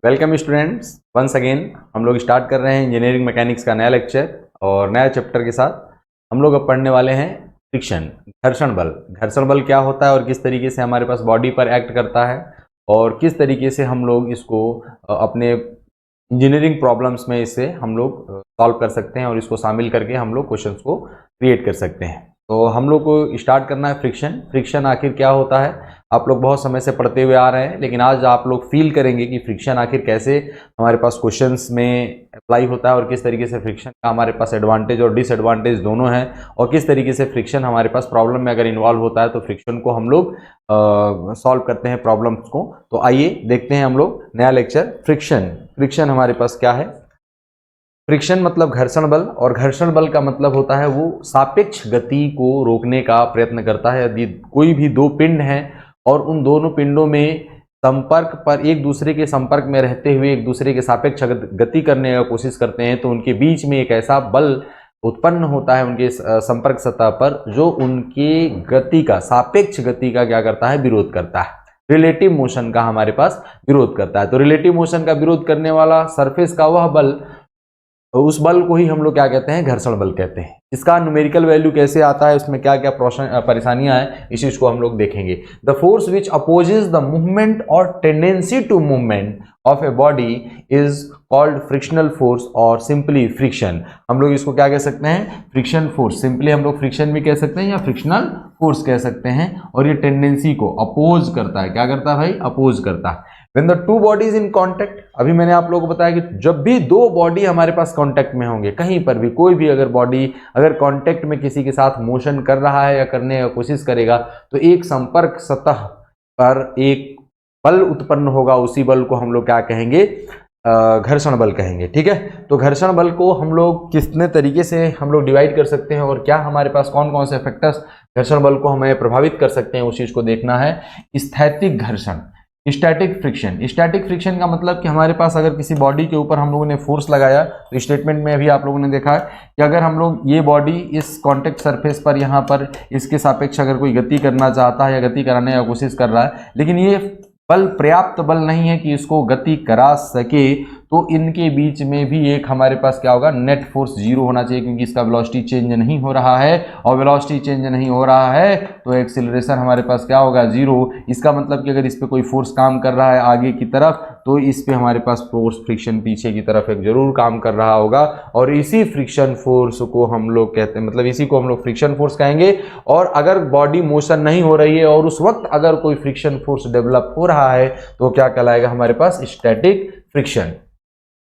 Welcome students, once again हम लोग start कर रहे हैं इंजीनियरिंग मैकेनिक्स का नया लेक्चर और नया चैप्टर के साथ। हम लोग अब पढ़ने वाले हैं फ्रिक्शन, घर्षण बल। घर्षण बल क्या होता है और किस तरीके से हमारे पास बॉडी पर एक्ट करता है और किस तरीके से हम लोग इसको अपने इंजीनियरिंग प्रॉब्लम्स में इसे हम लोग सॉल्व कर सकते हैं और इसको शामिल करके हम लोग क्वेश्चंस को क्रिएट कर सकते हैं। तो हम लोग को स्टार्ट करना है फ्रिक्शन। फ्रिक्शन आखिर क्या होता है, आप लोग बहुत समय से पढ़ते हुए आ रहे हैं, लेकिन आज आप लोग फील करेंगे कि फ्रिक्शन आखिर कैसे हमारे पास क्वेश्चंस में अप्लाई होता है और किस तरीके से फ्रिक्शन का हमारे पास एडवांटेज और डिसएडवांटेज दोनों हैं और किस तरीके से फ्रिक्शन हमारे पास प्रॉब्लम में अगर इन्वॉल्व होता है तो फ्रिक्शन को हम लोग सॉल्व करते हैं प्रॉब्लम्स को। तो आइए देखते हैं हम लोग नया लेक्चर फ्रिक्शन। फ्रिक्शन हमारे पास क्या है? फ्रिक्शन मतलब घर्षण बल, और घर्षण बल का मतलब होता है वो सापेक्ष गति को रोकने का प्रयत्न करता है। यदि कोई भी दो पिंड हैं और उन दोनों पिंडों में संपर्क पर एक दूसरे के संपर्क में रहते हुए एक दूसरे के सापेक्ष गति करने की कोशिश करते हैं तो उनके बीच में एक ऐसा बल उत्पन्न होता है उनके संपर्क सतह पर जो उनके गति का, सापेक्ष गति का क्या करता है? विरोध करता है। रिलेटिव मोशन का हमारे पास विरोध करता है। तो रिलेटिव मोशन का विरोध करने वाला सरफेस का वह बल, तो उस बल को ही हम लोग क्या कहते हैं? घर्षण बल कहते हैं। इसका न्यूमेरिकल वैल्यू कैसे आता है, उसमें क्या क्या परेशानियां हैं, इस चीज को हम लोग देखेंगे। The force which opposes the movement और tendency to movement of a body is called frictional force और सिंपली फ्रिक्शन। हम लोग इसको क्या कह सकते हैं? Friction force. सिंपली हम लोग फ्रिक्शन भी कह सकते हैं या फ्रिक्शनल फोर्स कह सकते हैं। और ये टेंडेंसी को अपोज करता है। क्या करता है भाई? अपोज करता है। When the two bodies in contact, अभी मैंने आप लोगों को बताया कि जब भी दो बॉडी हमारे पास कांटेक्ट में होंगे, कहीं पर भी कोई भी अगर बॉडी अगर कांटेक्ट में किसी के साथ मोशन कर रहा है या करने की कोशिश करेगा तो एक संपर्क सतह पर एक बल उत्पन्न होगा। उसी बल को हम लोग क्या कहेंगे? घर्षण बल कहेंगे। ठीक है, तो घर्षण बल को हम लोग कितने तरीके से हम लोग डिवाइड कर सकते हैं और क्या हमारे पास कौन कौन से फैक्टर्स घर्षण बल को हमें प्रभावित कर सकते हैं, उस चीज को देखना है। स्थैतिक घर्षण, स्टैटिक फ्रिक्शन। स्टैटिक फ्रिक्शन का मतलब कि हमारे पास अगर किसी बॉडी के ऊपर हम लोगों ने फोर्स लगाया, तो स्टेटमेंट में अभी आप लोगों ने देखा है कि अगर हम लोग ये बॉडी इस कॉन्टेक्ट सरफेस पर यहाँ पर इसके सापेक्ष अगर कोई गति करना चाहता है या गति कराने की कोशिश कर रहा है, लेकिन ये बल पर्याप्त बल नहीं है कि इसको गति करा सके, तो इनके बीच में भी एक हमारे पास क्या होगा? नेट फोर्स जीरो होना चाहिए, क्योंकि इसका वेलोसिटी चेंज नहीं हो रहा है। और वेलोसिटी चेंज नहीं हो रहा है तो एक्सीलरेशन हमारे पास क्या होगा? जीरो। इसका मतलब कि अगर इस पे कोई फोर्स काम कर रहा है आगे की तरफ, तो इस पे हमारे पास फोर्स फ्रिक्शन पीछे की तरफ एक जरूर काम कर रहा होगा। और इसी फ्रिक्शन फोर्स को हम लोग कहते हैं, मतलब इसी को हम लोग फ्रिक्शन फोर्स कहेंगे। और अगर बॉडी मोशन नहीं हो रही है और उस वक्त अगर कोई फ्रिक्शन फोर्स डेवलप हो रहा है तो क्या कहलाएगा हमारे पास? Static friction.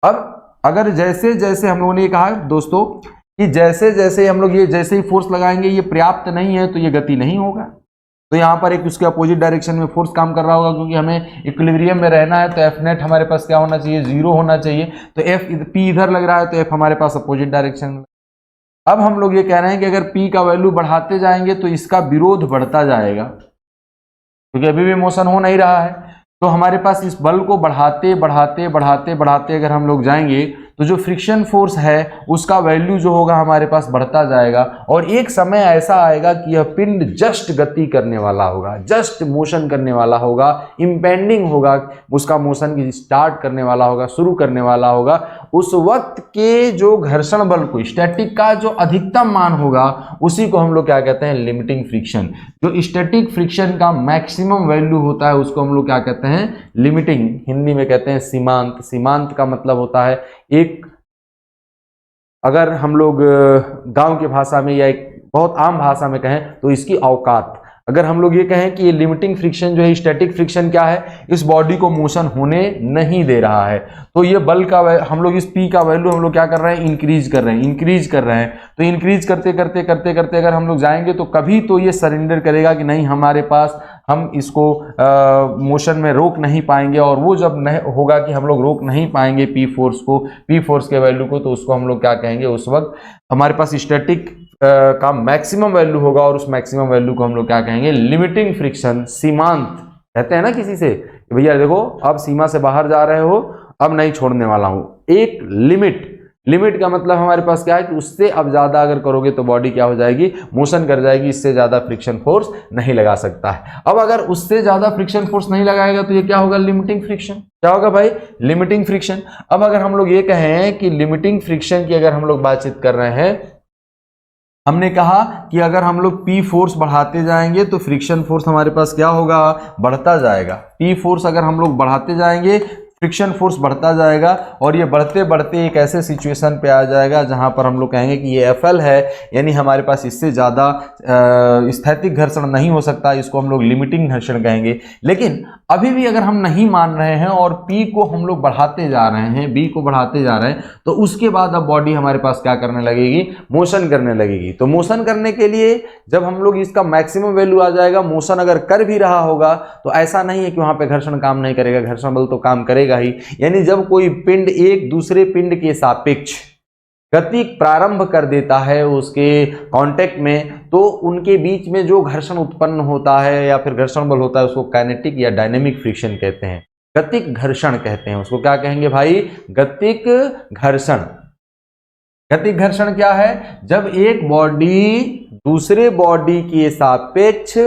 अब अगर जैसे जैसे हम लोगों ने कहा दोस्तों कि जैसे जैसे हम लोग ये जैसे ही फोर्स लगाएंगे ये पर्याप्त नहीं है तो ये गति नहीं होगा। तो यहाँ पर एक उसके अपोजिट डायरेक्शन में फोर्स काम कर रहा होगा, क्योंकि हमें इक्विलिब्रियम में रहना है। तो एफ नेट हमारे पास क्या होना चाहिए? जीरो होना चाहिए। तो एफ पी इधर लग रहा है तो एफ हमारे पास अपोजिट डायरेक्शन में। अब हम लोग ये कह रहे हैं कि अगर पी का वैल्यू बढ़ाते जाएंगे तो इसका विरोध बढ़ता जाएगा, क्योंकि अभी भी मोशन हो नहीं रहा है। तो हमारे पास इस बल को बढ़ाते बढ़ाते बढ़ाते बढ़ाते अगर हम लोग जाएंगे तो जो फ्रिक्शन फोर्स है उसका वैल्यू जो होगा हमारे पास बढ़ता जाएगा। और एक समय ऐसा आएगा कि यह पिंड जस्ट गति करने वाला होगा, जस्ट मोशन करने वाला होगा, इम्पेंडिंग होगा, उसका मोशन की स्टार्ट करने वाला होगा, शुरू करने वाला होगा। उस वक्त के जो घर्षण बल को, स्टैटिक का जो अधिकतम मान होगा, उसी को हम लोग क्या कहते हैं? Limiting friction. जो स्टैटिक फ्रिक्शन का मैक्सिमम वैल्यू होता है उसको हम लोग क्या कहते हैं? लिमिटिंग। हिंदी में कहते हैं सीमांत। सीमांत का मतलब होता है एक, अगर हम लोग गांव की भाषा में या एक बहुत आम भाषा में कहें तो इसकी औकात। अगर हम लोग ये कहें कि ये लिमिटिंग फ्रिक्शन जो है, स्टैटिक फ्रिक्शन क्या है? इस बॉडी को मोशन होने नहीं दे रहा है। तो ये बल का हम लोग इस P का वैल्यू हम लोग क्या कर रहे हैं? इंक्रीज कर रहे हैं, इंक्रीज कर रहे हैं। तो इंक्रीज करते करते करते करते अगर हम लोग जाएंगे तो कभी तो ये सरेंडर करेगा कि नहीं, हमारे पास हम इसको मोशन में रोक नहीं पाएंगे। और वो जब नहीं होगा कि हम लोग रोक नहीं पाएंगे P फोर्स को, P फोर्स के वैल्यू को, तो उसको हम लोग क्या कहेंगे? उस वक्त हमारे पास स्टैटिक का मैक्सिमम वैल्यू होगा और उस मैक्सिमम वैल्यू को हम लोग क्या कहेंगे? Limiting friction. सीमांत कहते हैं ना किसी से कि भैया देखो अब सीमा से बाहर जा रहे हो, अब नहीं छोड़ने वाला हूं। एक लिमिट, लिमिट का मतलब हमारे पास क्या है कि उससे अब ज्यादा अगर करोगे तो बॉडी क्या हो जाएगी, मोशन कर जाएगी, इससे ज्यादा फ्रिक्शन फोर्स नहीं लगा सकता है। अब अगर उससे ज्यादा फ्रिक्शन फोर्स नहीं लगाएगा तो ये क्या होगा, लिमिटिंग फ्रिक्शन। क्या होगा भाई, लिमिटिंग फ्रिक्शन। अब अगर हम लोग ये कहें कि लिमिटिंग फ्रिक्शन की अगर हम लोग बातचीत कर रहे हैं, हमने कहा कि अगर हम लोग P फोर्स बढ़ाते जाएंगे तो फ्रिक्शन फोर्स हमारे पास क्या होगा, बढ़ता जाएगा। P फोर्स अगर हम लोग बढ़ाते जाएंगे, फ्रिक्शन फोर्स बढ़ता जाएगा, और ये बढ़ते बढ़ते एक ऐसे सिचुएशन पे आ जाएगा जहां पर हम लोग कहेंगे कि ये FL है, यानी हमारे पास इससे ज़्यादा स्थैतिक घर्षण नहीं हो सकता, इसको हम लोग लिमिटिंग घर्षण कहेंगे। लेकिन अभी भी अगर हम नहीं मान रहे हैं और P को हम लोग बढ़ाते जा रहे हैं, B को बढ़ाते जा रहे हैं, तो उसके बाद अब बॉडी हमारे पास क्या करने लगेगी, मोशन करने लगेगी। तो मोशन करने के लिए जब हम लोग इसका मैक्सिमम वैल्यू आ जाएगा, मोशन अगर कर भी रहा होगा तो ऐसा नहीं है कि वहां पे घर्षण काम नहीं करेगा, घर्षण बल तो काम करेगा ही। यानी जब कोई पिंड एक दूसरे पिंड के सापेक्ष गति प्रारंभ कर देता है उसके कांटेक्ट में, तो उनके बीच में जो घर्षण उत्पन्न होता है या फिर घर्षण बल होता है उसको काइनेटिक या डायनेमिक फ्रिक्शन कहते हैं, गतिक घर्षण कहते हैं। उसको क्या कहेंगे भाई, गतिक घर्षण। गतिक घर्षण क्या है, जब एक बॉडी दूसरे बॉडी के सापेक्ष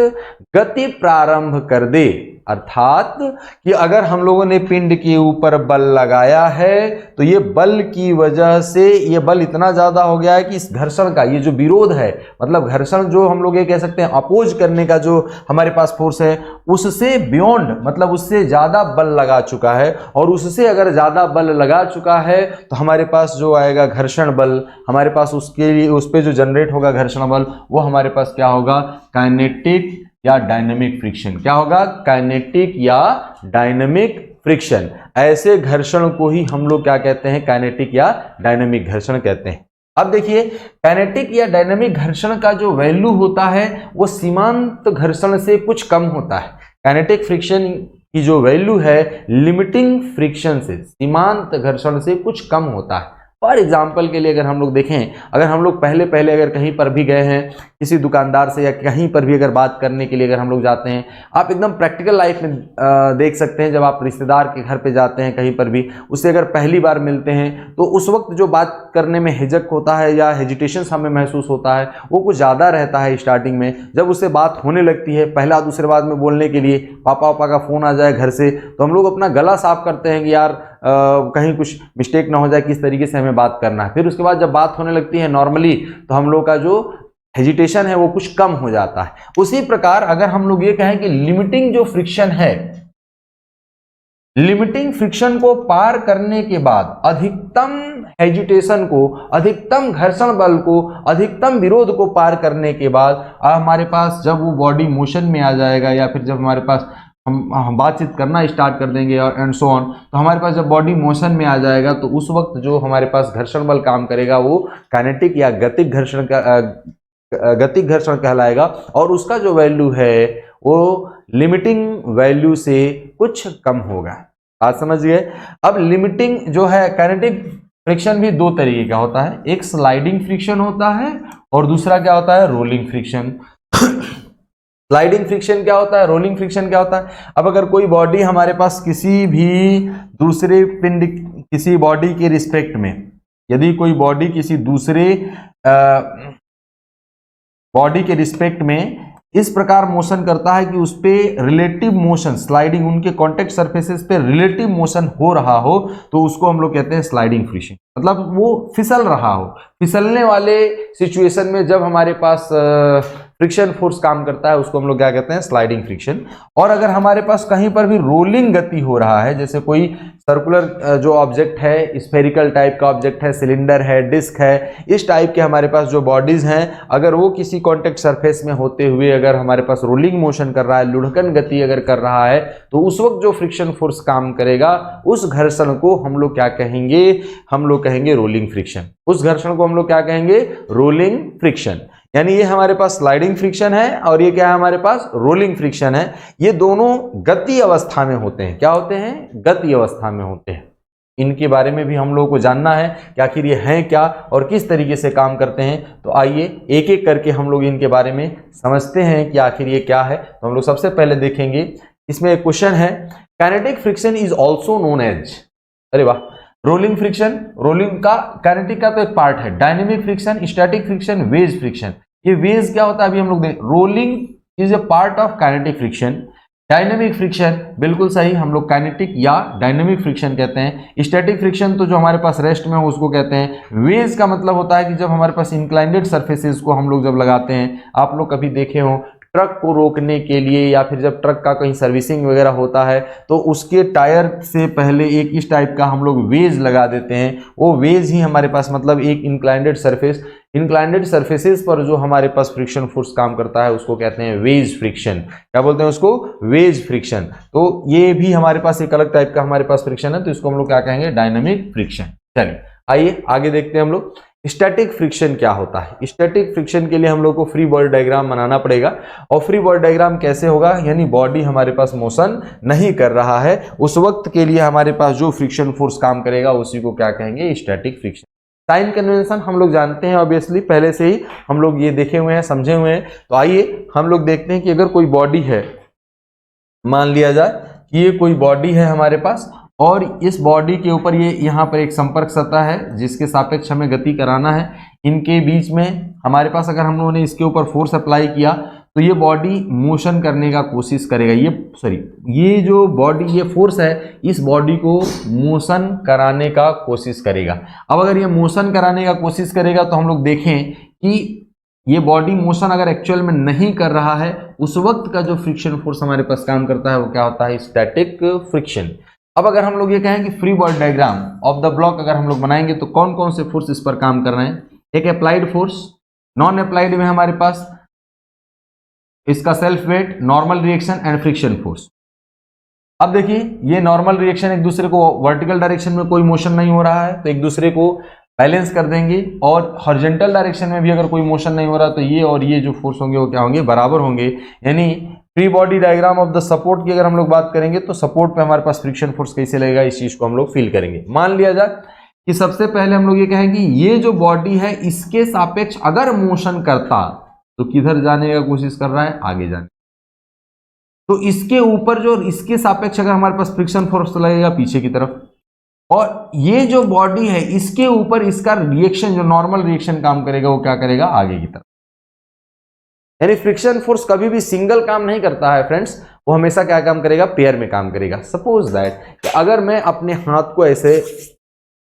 गति प्रारंभ कर दे, अर्थात कि अगर हम लोगों ने पिंड के ऊपर बल लगाया है तो ये बल की वजह से ये बल इतना ज्यादा हो गया है कि इस घर्षण का ये जो विरोध है, मतलब घर्षण जो हम लोग ये कह सकते हैं अपोज करने का जो हमारे पास फोर्स है, उससे बियॉन्ड मतलब उससे ज्यादा बल लगा चुका है, और उससे अगर ज्यादा बल लगा चुका है तो हमारे पास जो आएगा घर्षण बल, हमारे पास उसके लिए उस पर जो जनरेट होगा घर्षण बल, वो हमारे पास क्या होगा, काइनेटिक या डायनेमिक फ्रिक्शन। क्या होगा, काइनेटिक या डायनेमिक फ्रिक्शन। ऐसे घर्षण को ही हम लोग क्या कहते हैं, काइनेटिक या डायनेमिक घर्षण कहते हैं। अब देखिए, काइनेटिक या डायनेमिक घर्षण का जो वैल्यू होता है वो सीमांत घर्षण से कुछ कम होता है। काइनेटिक फ्रिक्शन की जो वैल्यू है लिमिटिंग फ्रिक्शन से, सीमांत घर्षण से कुछ कम होता है। फॉर एग्जाम्पल के लिए अगर हम लोग देखें, अगर हम लोग पहले अगर कहीं पर भी गए हैं किसी दुकानदार से या कहीं पर भी अगर बात करने के लिए अगर हम लोग जाते हैं, आप एकदम प्रैक्टिकल लाइफ में देख सकते हैं, जब आप रिश्तेदार के घर पे जाते हैं कहीं पर भी, उससे अगर पहली बार मिलते हैं तो उस वक्त जो बात करने में हिचक होता है या हेजिटेशन हमें महसूस होता है वो कुछ ज़्यादा रहता है स्टार्टिंग में। जब उससे बात होने लगती है, पहला दूसरे बात में बोलने के लिए पापा का फ़ोन आ जाए घर से, तो हम लोग अपना गला साफ करते हैं कि यार कहीं कुछ मिस्टेक ना हो जाए, किस तरीके से हमें बात करना है। फिर उसके बाद जब बात होने लगती है नॉर्मली, तो हम लोग का जो हेजिटेशन है वो कुछ कम हो जाता है। उसी प्रकार अगर हम लोग ये कहें कि लिमिटिंग जो फ्रिक्शन है, लिमिटिंग फ्रिक्शन को पार करने के बाद अधिकतम हेजिटेशन को, अधिकतम घर्षण बल को, अधिकतम विरोध को पार करने के बाद हमारे पास जब वो बॉडी मोशन में आ जाएगा, या फिर जब हमारे पास हम बातचीत करना स्टार्ट कर देंगे और एंड सो ऑन, तो हमारे पास जब बॉडी मोशन में आ जाएगा तो उस वक्त जो हमारे पास घर्षण बल काम करेगा वो काइनेटिक या गतिक घर्षण कहलाएगा, और उसका जो वैल्यू है वो लिमिटिंग वैल्यू से कुछ कम होगा। बात समझ गए। अब लिमिटिंग जो है, काइनेटिक फ्रिक्शन भी दो तरीके का होता है, एक स्लाइडिंग फ्रिक्शन होता है और दूसरा क्या होता है, रोलिंग फ्रिक्शन। स्लाइडिंग फ्रिक्शन क्या होता है, रोलिंग फ्रिक्शन क्या होता है। अब अगर कोई बॉडी हमारे पास किसी भी दूसरे पिंड, किसी बॉडी के रिस्पेक्ट में, यदि कोई बॉडी किसी दूसरे बॉडी के रिस्पेक्ट में इस प्रकार मोशन करता है कि उस पे रिलेटिव मोशन, स्लाइडिंग, उनके कॉन्टेक्ट सरफेसेस पे रिलेटिव मोशन हो रहा हो, तो उसको हम लोग कहते हैं स्लाइडिंग फ्रिक्शन। मतलब वो फिसल रहा हो, फिसलने वाले सिचुएशन में जब हमारे पास फ्रिक्शन फोर्स काम करता है उसको हम लोग क्या कहते हैं, स्लाइडिंग फ्रिक्शन। और अगर हमारे पास कहीं पर भी रोलिंग गति हो रहा है, जैसे कोई सर्कुलर जो ऑब्जेक्ट है, स्फेरिकल टाइप का ऑब्जेक्ट है, सिलेंडर है, डिस्क है, इस टाइप के हमारे पास जो बॉडीज हैं, अगर वो किसी कॉन्टेक्ट सरफेस में होते हुए अगर हमारे पास रोलिंग मोशन कर रहा है, लुढ़कन गति अगर कर रहा है, तो उस वक्त जो फ्रिक्शन फोर्स काम करेगा उस घर्षण को हम लोग क्या कहेंगे, हम लोग कहेंगे रोलिंग फ्रिक्शन। उस घर्षण को हम लोग क्या कहेंगे, रोलिंग फ्रिक्शन। यानी ये हमारे पास स्लाइडिंग फ्रिक्शन है और ये क्या है, हमारे पास रोलिंग फ्रिक्शन है। ये दोनों गति अवस्था में होते हैं। क्या होते हैं, गति अवस्था में होते हैं। इनके बारे में भी हम लोगों को जानना है कि आखिर ये हैं क्या और किस तरीके से काम करते हैं। तो आइए एक एक करके हम लोग इनके बारे में समझते हैं कि आखिर ये क्या है। तो हम लोग सबसे पहले देखेंगे, इसमें एक क्वेश्चन है, kinetic friction is also known as, अरे वाह, रोलिंग फ्रिक्शन, रोलिंग का काइनेटिक का तो एक पार्ट है। Dynamic friction, static friction, wedge friction. ये वेज क्या होता है अभी हम लोग देख, rolling is a part of kinetic friction. Dynamic friction बिल्कुल सही, हम लोग काइनेटिक या डायनेमिक फ्रिक्शन कहते हैं। स्टैटिक फ्रिक्शन तो जो हमारे पास रेस्ट में हो उसको कहते हैं। वेज का मतलब होता है कि जब हमारे पास इंक्लाइंडेड सर्फेसेस को हम लोग जब लगाते हैं, आप लोग कभी देखे हो ट्रक को रोकने के लिए या फिर जब ट्रक का कहीं सर्विसिंग वगैरह होता है तो उसके टायर से पहले एक इस टाइप का हम लोग वेज लगा देते हैं। वो वेज ही हमारे पास मतलब एक इंक्लाइंडेड सरफेस, इंक्लाइंडेड सरफेसेस पर जो हमारे पास फ्रिक्शन फोर्स काम करता है उसको कहते हैं वेज फ्रिक्शन। क्या बोलते हैं उसको? Wedge friction. तो ये भी हमारे पास एक अलग टाइप का हमारे पास फ्रिक्शन है, तो इसको हम लोग क्या कहेंगे? Dynamic friction. चलिए आइए आगे देखते हैं हम लोग स्टैटिक फ्रिक्शन क्या होता है। स्टैटिक फ्रिक्शन के लिए हम लोग को फ्री बॉडी डायग्राम बनाना पड़ेगा। और फ्री बॉडी डायग्राम कैसे होगा? यानी बॉडी हमारे पास मोशन नहीं कर रहा है, उस वक्त के लिए हमारे पास जो फ्रिक्शन फोर्स काम करेगा उसी को क्या कहेंगे? Static friction. साइन कन्वेंशन हम लोग जानते हैं ऑब्वियसली, पहले से ही हम लोग ये देखे हुए हैं, समझे हुए हैं। तो आइए हम लोग देखते हैं कि अगर कोई बॉडी है, मान लिया जाए कि ये कोई बॉडी है हमारे पास और इस बॉडी के ऊपर ये यहाँ पर एक संपर्क सतह है जिसके सापेक्ष हमें गति कराना है। इनके बीच में हमारे पास अगर हम लोगों ने इसके ऊपर फोर्स अप्लाई किया तो ये बॉडी मोशन करने का कोशिश करेगा। ये जो बॉडी, ये फोर्स है, इस बॉडी को मोशन कराने का कोशिश करेगा। अब अगर ये मोशन कराने का कोशिश करेगा तो हम लोग देखें कि ये बॉडी मोशन अगर एक्चुअल में नहीं कर रहा है, उस वक्त का जो फ्रिक्शन फोर्स हमारे पास काम करता है वो क्या होता है? Static friction. अब अगर हम लोग ये कहें कि free body diagram of the block अगर हम लोग बनाएंगे तो कौन कौन से फोर्स इस पर काम कर रहे हैं? एक अप्लाइड फोर्स, नॉन अप्लाइड में हमारे पास इसका self weight, normal reaction and friction force. अब देखिए ये नॉर्मल रिएक्शन, एक दूसरे को वर्टिकल डायरेक्शन में कोई मोशन नहीं हो रहा है तो एक दूसरे को बैलेंस कर देंगे, और हॉरिजॉन्टल डायरेक्शन में भी अगर कोई मोशन नहीं हो रहा तो ये और ये जो फोर्स होंगे वो क्या होंगे? बराबर होंगे। यानी free body diagram of the support की अगर हम लोग बात करेंगे तो सपोर्ट पे हमारे पास फ्रिक्शन फोर्स कैसे लगेगा, इस चीज को हम लोग फील करेंगे। मान लिया जाए कि सबसे पहले हम लोग ये कहेंगे ये जो बॉडी है इसके सापेक्ष अगर मोशन करता तो किधर जाने का कोशिश कर रहा है? आगे जाने। तो इसके ऊपर जो इसके सापेक्ष अगर हमारे पास फ्रिक्शन फोर्स लगेगा पीछे की तरफ, और ये जो बॉडी है इसके ऊपर इसका रिएक्शन, जो नॉर्मल रिएक्शन काम करेगा वो क्या करेगा? आगे की तरफ। यानी फ्रिक्शन फोर्स कभी भी सिंगल काम नहीं करता है फ्रेंड्स, वो हमेशा क्या काम करेगा? पेयर में काम करेगा। सपोज दैट कि अगर मैं अपने हाथ को ऐसे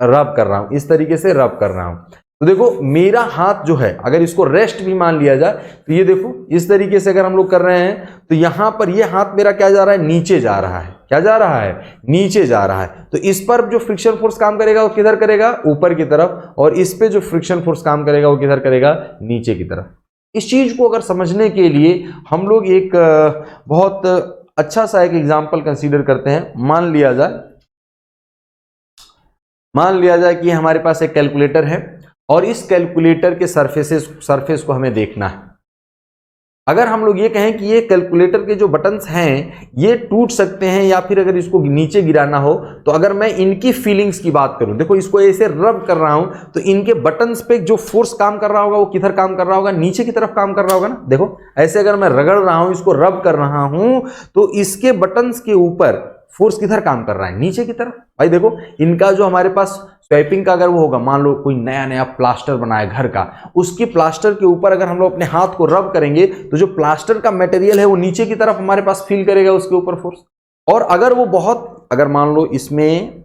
रब कर रहा हूं, इस तरीके से रब कर रहा हूं, तो देखो मेरा हाथ जो है अगर इसको रेस्ट भी मान लिया जाए तो ये देखो इस तरीके से अगर हम लोग कर रहे हैं तो यहां पर ये हाथ मेरा क्या जा रहा है? नीचे जा रहा है। क्या जा रहा है? नीचे जा रहा है। तो इस पर जो फ्रिक्शन फोर्स काम करेगा वो किधर करेगा? ऊपर की तरफ। और इस पे जो फ्रिक्शन फोर्स काम करेगा वो किधर करेगा? नीचे की तरफ। इस चीज को अगर समझने के लिए हम लोग एक बहुत अच्छा सा एक एग्जाम्पल कंसीडर करते हैं। मान लिया जाए कि हमारे पास एक कैलकुलेटर है और इस कैलकुलेटर के सरफेस को हमें देखना है। अगर हम लोग ये कहें कि ये कैलकुलेटर के जो बटन्स हैं ये टूट सकते हैं या फिर अगर इसको नीचे गिराना हो, तो अगर मैं इनकी फीलिंग्स की बात करूं, देखो इसको ऐसे रब कर रहा हूं तो इनके बटन्स पे जो फोर्स काम कर रहा होगा वो किधर काम कर रहा होगा? नीचे की तरफ काम कर रहा होगा ना। देखो ऐसे अगर मैं रगड़ रहा हूं, इसको रब कर रहा हूं, तो इसके बटन्स के ऊपर फोर्स किधर काम कर रहा है? नीचे की तरफ। भाई देखो इनका जो हमारे पास स्वैपिंग का अगर वो होगा, मान लो कोई नया प्लास्टर बनाया घर का, उसकी प्लास्टर के ऊपर अगर हम लोग अपने हाथ को रब करेंगे तो जो प्लास्टर का मटेरियल है वो नीचे की तरफ हमारे पास फील करेगा उसके ऊपर फोर्स। और अगर वो अगर मान लो इसमें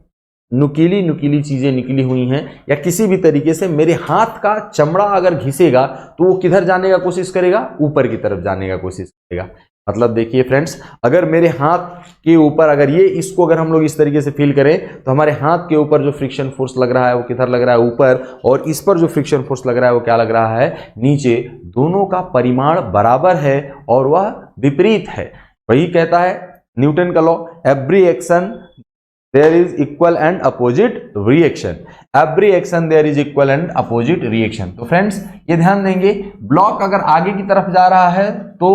नुकीली चीजें निकली हुई हैं या किसी भी तरीके से मेरे हाथ का चमड़ा अगर घिसेगा तो वो किधर जाने का कोशिश करेगा? ऊपर की तरफ जाने का कोशिश करेगा। मतलब देखिए फ्रेंड्स, अगर मेरे हाथ के ऊपर अगर इसको अगर हम लोग इस तरीके से फील करें तो हमारे हाथ के ऊपर जो फ्रिक्शन फोर्स लग रहा है वो किधर लग रहा है? ऊपर। और इस पर जो फ्रिक्शन फोर्स लग रहा है वो क्या लग रहा है? नीचे। दोनों का परिमाण बराबर है और वह विपरीत है। वही कहता है न्यूटन का law, every action there is equal and opposite reaction, every action there is equal and opposite reaction। तो फ्रेंड्स ये ध्यान देंगे, ब्लॉक अगर आगे की तरफ जा रहा है तो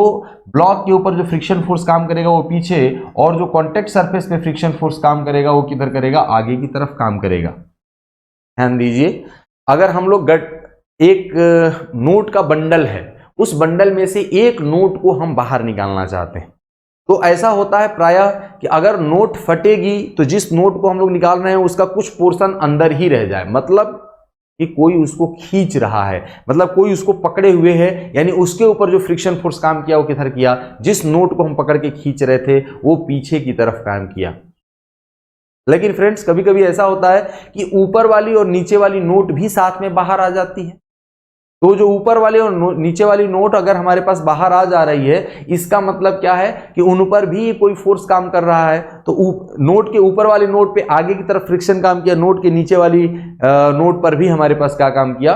ब्लॉक के ऊपर जो फ्रिक्शन फोर्स काम करेगा वो पीछे, और जो कॉन्टेक्ट सरफेस पे फ्रिक्शन फोर्स काम करेगा वो किधर करेगा? आगे की तरफ काम करेगा। ध्यान दीजिए, अगर हम लोग एक नोट का बंडल है, उस बंडल में से एक नोट को हम बाहर निकालना चाहते हैं, तो ऐसा होता है प्रायः कि अगर नोट फटेगी तो जिस नोट को हम लोग निकाल रहे हैं उसका कुछ पोर्शन अंदर ही रह जाए, मतलब कि कोई उसको खींच रहा है, मतलब कोई उसको पकड़े हुए है, यानी उसके ऊपर जो फ्रिक्शन फोर्स काम किया वो किधर किया, जिस नोट को हम पकड़ के खींच रहे थे वो पीछे की तरफ काम किया। लेकिन फ्रेंड्स कभी कभी ऐसा होता है कि ऊपर वाली और नीचे वाली नोट भी साथ में बाहर आ जाती है। तो जो ऊपर वाले और नीचे वाली नोट अगर हमारे पास बाहर आ जा रही है, इसका मतलब क्या है कि उन पर भी कोई फोर्स काम कर रहा है। तो नोट के ऊपर वाली नोट पे आगे की तरफ फ्रिक्शन काम किया, नोट के नीचे वाली नोट पर भी हमारे पास क्या काम किया,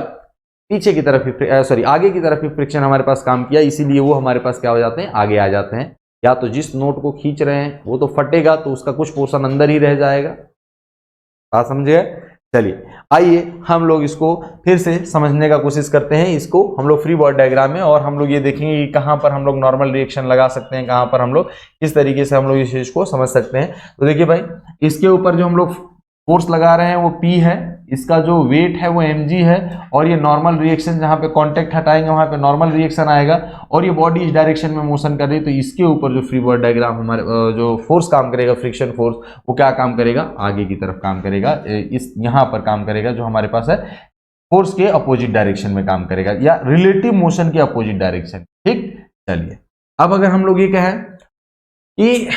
पीछे की तरफ सॉरी आगे की तरफ भी फ्रिक्शन हमारे पास काम किया, इसीलिए वो हमारे पास क्या हो जाते हैं, आगे आ जाते हैं। या तो जिस नोट को खींच रहे हैं वो तो फटेगा, तो उसका कुछ पोर्शन अंदर ही रह जाएगा। बात समझे? चलिए आइए हम लोग इसको फिर से समझने का कोशिश करते हैं। इसको हम लोग फ्री बॉडी डायग्राम में, और हम लोग ये देखेंगे कि कहाँ पर हम लोग नॉर्मल रिएक्शन लगा सकते हैं, कहाँ पर हम लोग किस तरीके से हम लोग इस चीज को समझ सकते हैं। तो देखिए भाई, इसके ऊपर जो हम लोग फोर्स लगा रहे हैं वो P है, इसका जो वेट है वो mg है, और ये नॉर्मल रिएक्शन जहाँ पे कांटेक्ट हटाएंगे वहाँ पे नॉर्मल रिएक्शन आएगा, और ये बॉडी इस डायरेक्शन में मोशन कर रही है। तो इसके ऊपर जो फ्री बॉडी डायग्राम हमारे जो फोर्स काम करेगा, फ्रिक्शन फोर्स, वो क्या काम करेगा, आगे की तरफ काम करेगा, इस यहाँ पर काम करेगा, जो हमारे पास है फोर्स के अपोजिट डायरेक्शन में काम करेगा, या रिलेटिव मोशन के अपोजिट डायरेक्शन। ठीक, चलिए अब अगर हम लोग ये कहें कि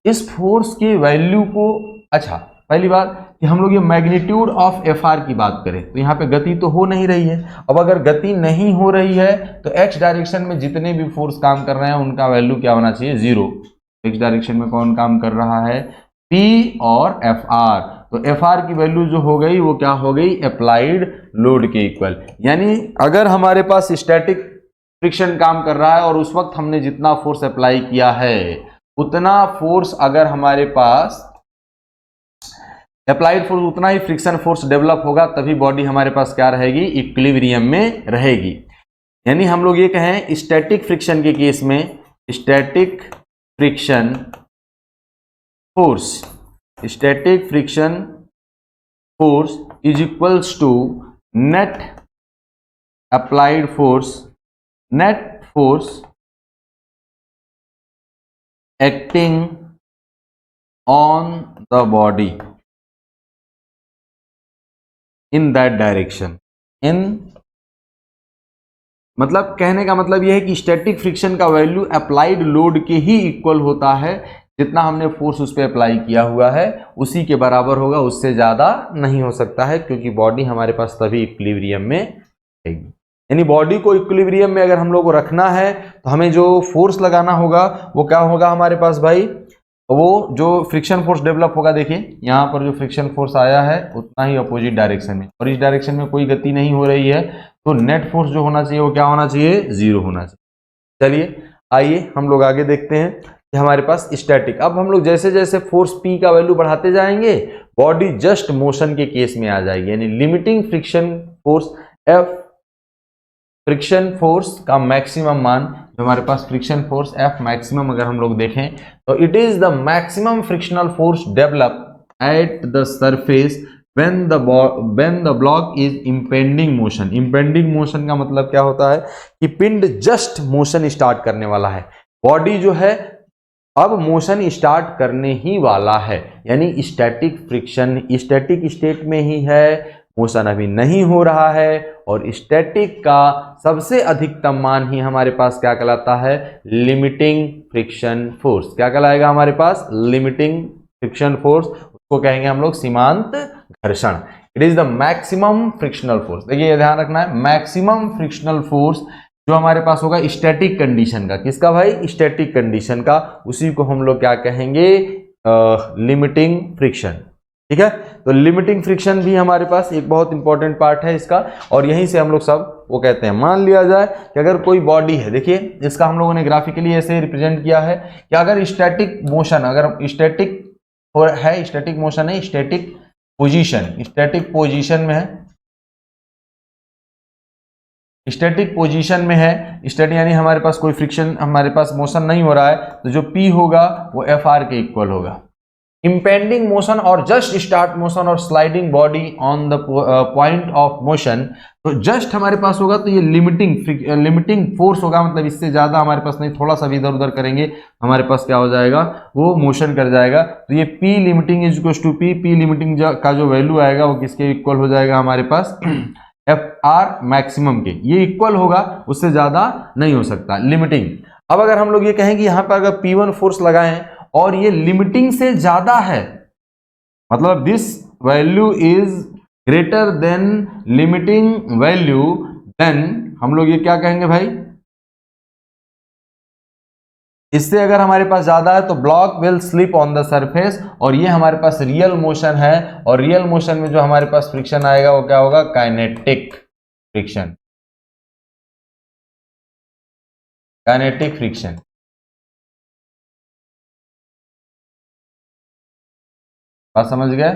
इस फोर्स की वैल्यू को, अच्छा पहली बात कि हम लोग ये मैग्नीट्यूड ऑफ एफ आर की बात करें तो यहाँ पे गति तो हो नहीं रही है। अब अगर गति नहीं हो रही है तो एक्स डायरेक्शन में जितने भी फोर्स काम कर रहे हैं उनका वैल्यू क्या होना चाहिए, 0। एक्स डायरेक्शन में कौन काम कर रहा है, पी और एफ आर। तो एफ आर की वैल्यू जो हो गई वो क्या हो गई, अप्लाइड लोड के इक्वल। यानी अगर हमारे पास स्टैटिक फ्रिक्शन काम कर रहा है और उस वक्त हमने जितना फोर्स अप्लाई किया है उतना फोर्स, अगर हमारे पास अप्लाइड फोर्स उतना ही फ्रिक्शन फोर्स डेवलप होगा, तभी बॉडी हमारे पास क्या रहेगी, इक्विलिब्रियम में रहेगी। यानी हम लोग ये कहें स्टैटिक फ्रिक्शन के केस में static friction force, static friction force is equals to net applied force, net force acting on the body in that direction. इन मतलब कहने का मतलब यह है कि स्टैटिक फ्रिक्शन का वैल्यू अप्लाइड लोड के ही इक्वल होता है, जितना हमने फोर्स उस पर अप्लाई किया हुआ है उसी के बराबर होगा, उससे ज़्यादा नहीं हो सकता है, क्योंकि बॉडी हमारे पास तभी इक्विलिब्रियम में रहेगी। यानी बॉडी को इक्विलिब्रियम में अगर हम लोग को रखना है तो हमें जो फोर्स लगाना होगा वो क्या होगा हमारे पास भाई, वो जो फ्रिक्शन फोर्स डेवलप होगा, देखिए यहाँ पर जो फ्रिक्शन फोर्स आया है उतना ही अपोजिट डायरेक्शन में, और इस डायरेक्शन में कोई गति नहीं हो रही है, तो नेट फोर्स जो होना चाहिए वो क्या होना चाहिए, 0 होना चाहिए। चलिए आइए हम लोग आगे देखते हैं कि हमारे पास स्टैटिक, अब हम लोग जैसे जैसे फोर्स P का वैल्यू बढ़ाते जाएंगे बॉडी जस्ट मोशन के केस में आ जाएगी। यानी limiting friction force F, friction force का मैक्सिमम मान, जो हमारे पास फ्रिक्शन फोर्स F मैक्सिमम अगर हम लोग देखें तो it is the maximum frictional force develop at the surface when the block is impending motion। impending motion का मतलब क्या होता है कि पिंड जस्ट मोशन स्टार्ट करने वाला है, बॉडी जो है अब मोशन स्टार्ट करने ही वाला है, यानी स्टैटिक फ्रिक्शन स्टैटिक स्टेट में ही है, मोशन अभी नहीं हो रहा है, और स्टैटिक का सबसे अधिकतम मान ही हमारे पास क्या कहलाता है, लिमिटिंग फ्रिक्शन फोर्स। क्या कहलाएगा हमारे पास, लिमिटिंग फ्रिक्शन फोर्स, उसको कहेंगे हम लोग सीमांत घर्षण। It is the maximum frictional force. देखिए ये ध्यान रखना है, मैक्सिमम फ्रिक्शनल फोर्स जो हमारे पास होगा स्टैटिक कंडीशन का, किसका भाई, स्टैटिक कंडीशन का, उसी को हम लोग क्या कहेंगे, लिमिटिंग फ्रिक्शन। ठीक है, तो लिमिटिंग फ्रिक्शन भी हमारे पास एक बहुत इंपॉर्टेंट पार्ट है इसका, और यहीं से हम लोग सब वो कहते हैं। मान लिया जाए कि अगर कोई बॉडी है, देखिए इसका हम लोगों ने ग्राफिकली ऐसे रिप्रेजेंट किया है कि अगर स्टैटिक मोशन, अगर स्टैटिक है, स्टैटिक मोशन है, स्टैटिक पोजीशन, स्टैटिक पोजीशन में है, स्टैटिक पोजीशन में है, स्टैटिक यानी हमारे पास कोई फ्रिक्शन, हमारे पास मोशन नहीं हो रहा है, तो जो P होगा वो एफ आर के इक्वल होगा। इम्पेंडिंग मोशन और जस्ट स्टार्ट मोशन और sliding body on the point of motion, तो जस्ट हमारे पास होगा तो ये लिमिटिंग फोर्स होगा, मतलब इससे ज्यादा हमारे पास नहीं, थोड़ा सा भी इधर उधर करेंगे हमारे पास क्या हो जाएगा, वो मोशन कर जाएगा। तो ये P limiting is equal to P limiting का जो वैल्यू आएगा वो किसके इक्वल हो जाएगा हमारे पास FR मैक्सिमम के, ये इक्वल होगा, उससे ज्यादा नहीं हो सकता लिमिटिंग। अब अगर हम लोग ये कहें कि यहां पर अगर P1 फोर्स लगाएं और ये लिमिटिंग से ज्यादा है, मतलब this value is greater than limiting value, then हम लोग ये क्या कहेंगे भाई, इससे अगर हमारे पास ज्यादा है तो block will slip on the surface, और ये हमारे पास रियल मोशन है, और रियल मोशन में जो हमारे पास फ्रिक्शन आएगा वो क्या होगा, काइनेटिक फ्रिक्शन, काइनेटिक फ्रिक्शन। बात समझ गए?